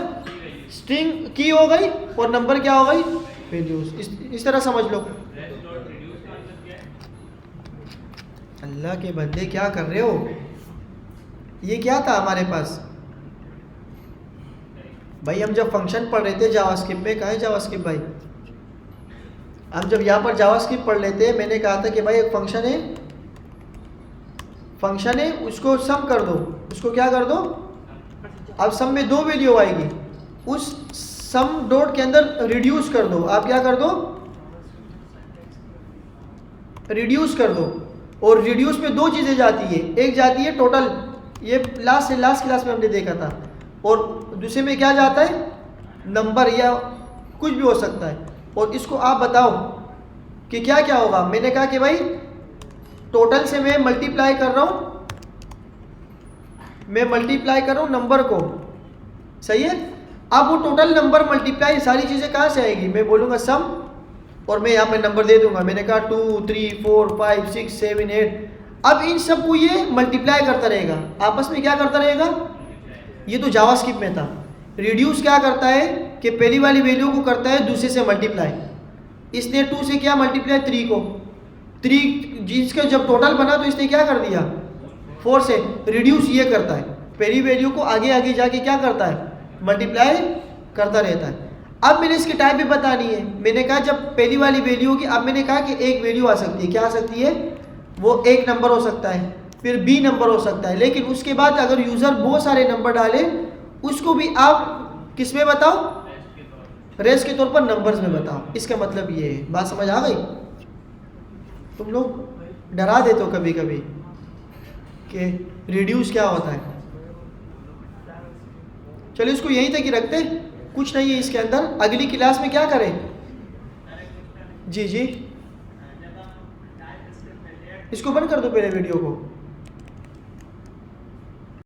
स्ट्रिंग की हो गई और नंबर क्या हो गई, वैल्यूज। इस तरह समझ लो। रेस्ट डॉट रिड्यूस का मतलब क्या है? अल्लाह के बंदे क्या कर रहे हो, ये क्या था हमारे पास भाई, हम जब फंक्शन पढ़ रहे थे जावास्क्रिप्ट में, कहाँ है जावास्क्रिप्ट भाई, हम जब यहाँ पर जावास्क्रिप्ट पढ़ लेते हैं, मैंने कहा था कि भाई एक फंक्शन है उसको सम कर दो, उसको क्या कर दो, अब सम में 2 वैल्यू आएगी, उस सम डॉट के अंदर रिड्यूस कर दो, आप क्या कर दो, रिड्यूस कर दो। और रिड्यूस में 2 चीज़ें जाती है, एक जाती है टोटल, ये लास्ट क्लास में हमने देखा था, और दूसरे में क्या जाता है, नंबर या कुछ भी हो सकता है। और इसको आप बताओ कि क्या क्या होगा। मैंने कहा कि भाई टोटल से मैं मल्टीप्लाई कर रहा हूँ, नंबर को, सही है। अब वो टोटल नंबर मल्टीप्लाई सारी चीज़ें कहाँ से आएगी, मैं बोलूँगा सम, और मैं यहाँ पे नंबर दे दूंगा, मैंने कहा 2 3 4 5 6 7 8। अब इन सब को ये मल्टीप्लाई करता रहेगा, आपस में क्या करता रहेगा, ये तो जावास्क्रिप्ट में था। रिड्यूस क्या करता है कि पहली वाली वैल्यू को करता है दूसरे से मल्टीप्लाई, इसने 2 से क्या मल्टीप्लाई 3 को, 3 जिसका जब टोटल बना तो इसने क्या कर दिया 4 से। रिड्यूस ये करता है, पहली वैल्यू को आगे आगे जाके क्या करता है, मल्टीप्लाई करता रहता है। अब मैंने इसकी टाइप भी बतानी है, मैंने कहा जब पहली वाली वैल्यू होगी, अब मैंने कहा कि एक वैल्यू आ सकती है, क्या आ सकती है, वो एक नंबर हो सकता है, फिर बी नंबर हो सकता है, लेकिन उसके बाद अगर यूज़र बहुत सारे नंबर डाले उसको भी आप किस में बताओ, रेस्ट के तौर पर नंबर्स में बताओ। इसका मतलब ये है, बात समझ आ गई। तुम लोग डरा देते हो कभी कभी कि रिड्यूस क्या होता है। चलो इसको यहीं तक ही रखते, कुछ नहीं है इसके अंदर, अगली क्लास में क्या करें। जी जी, इसको बंद कर दो पहले वीडियो को।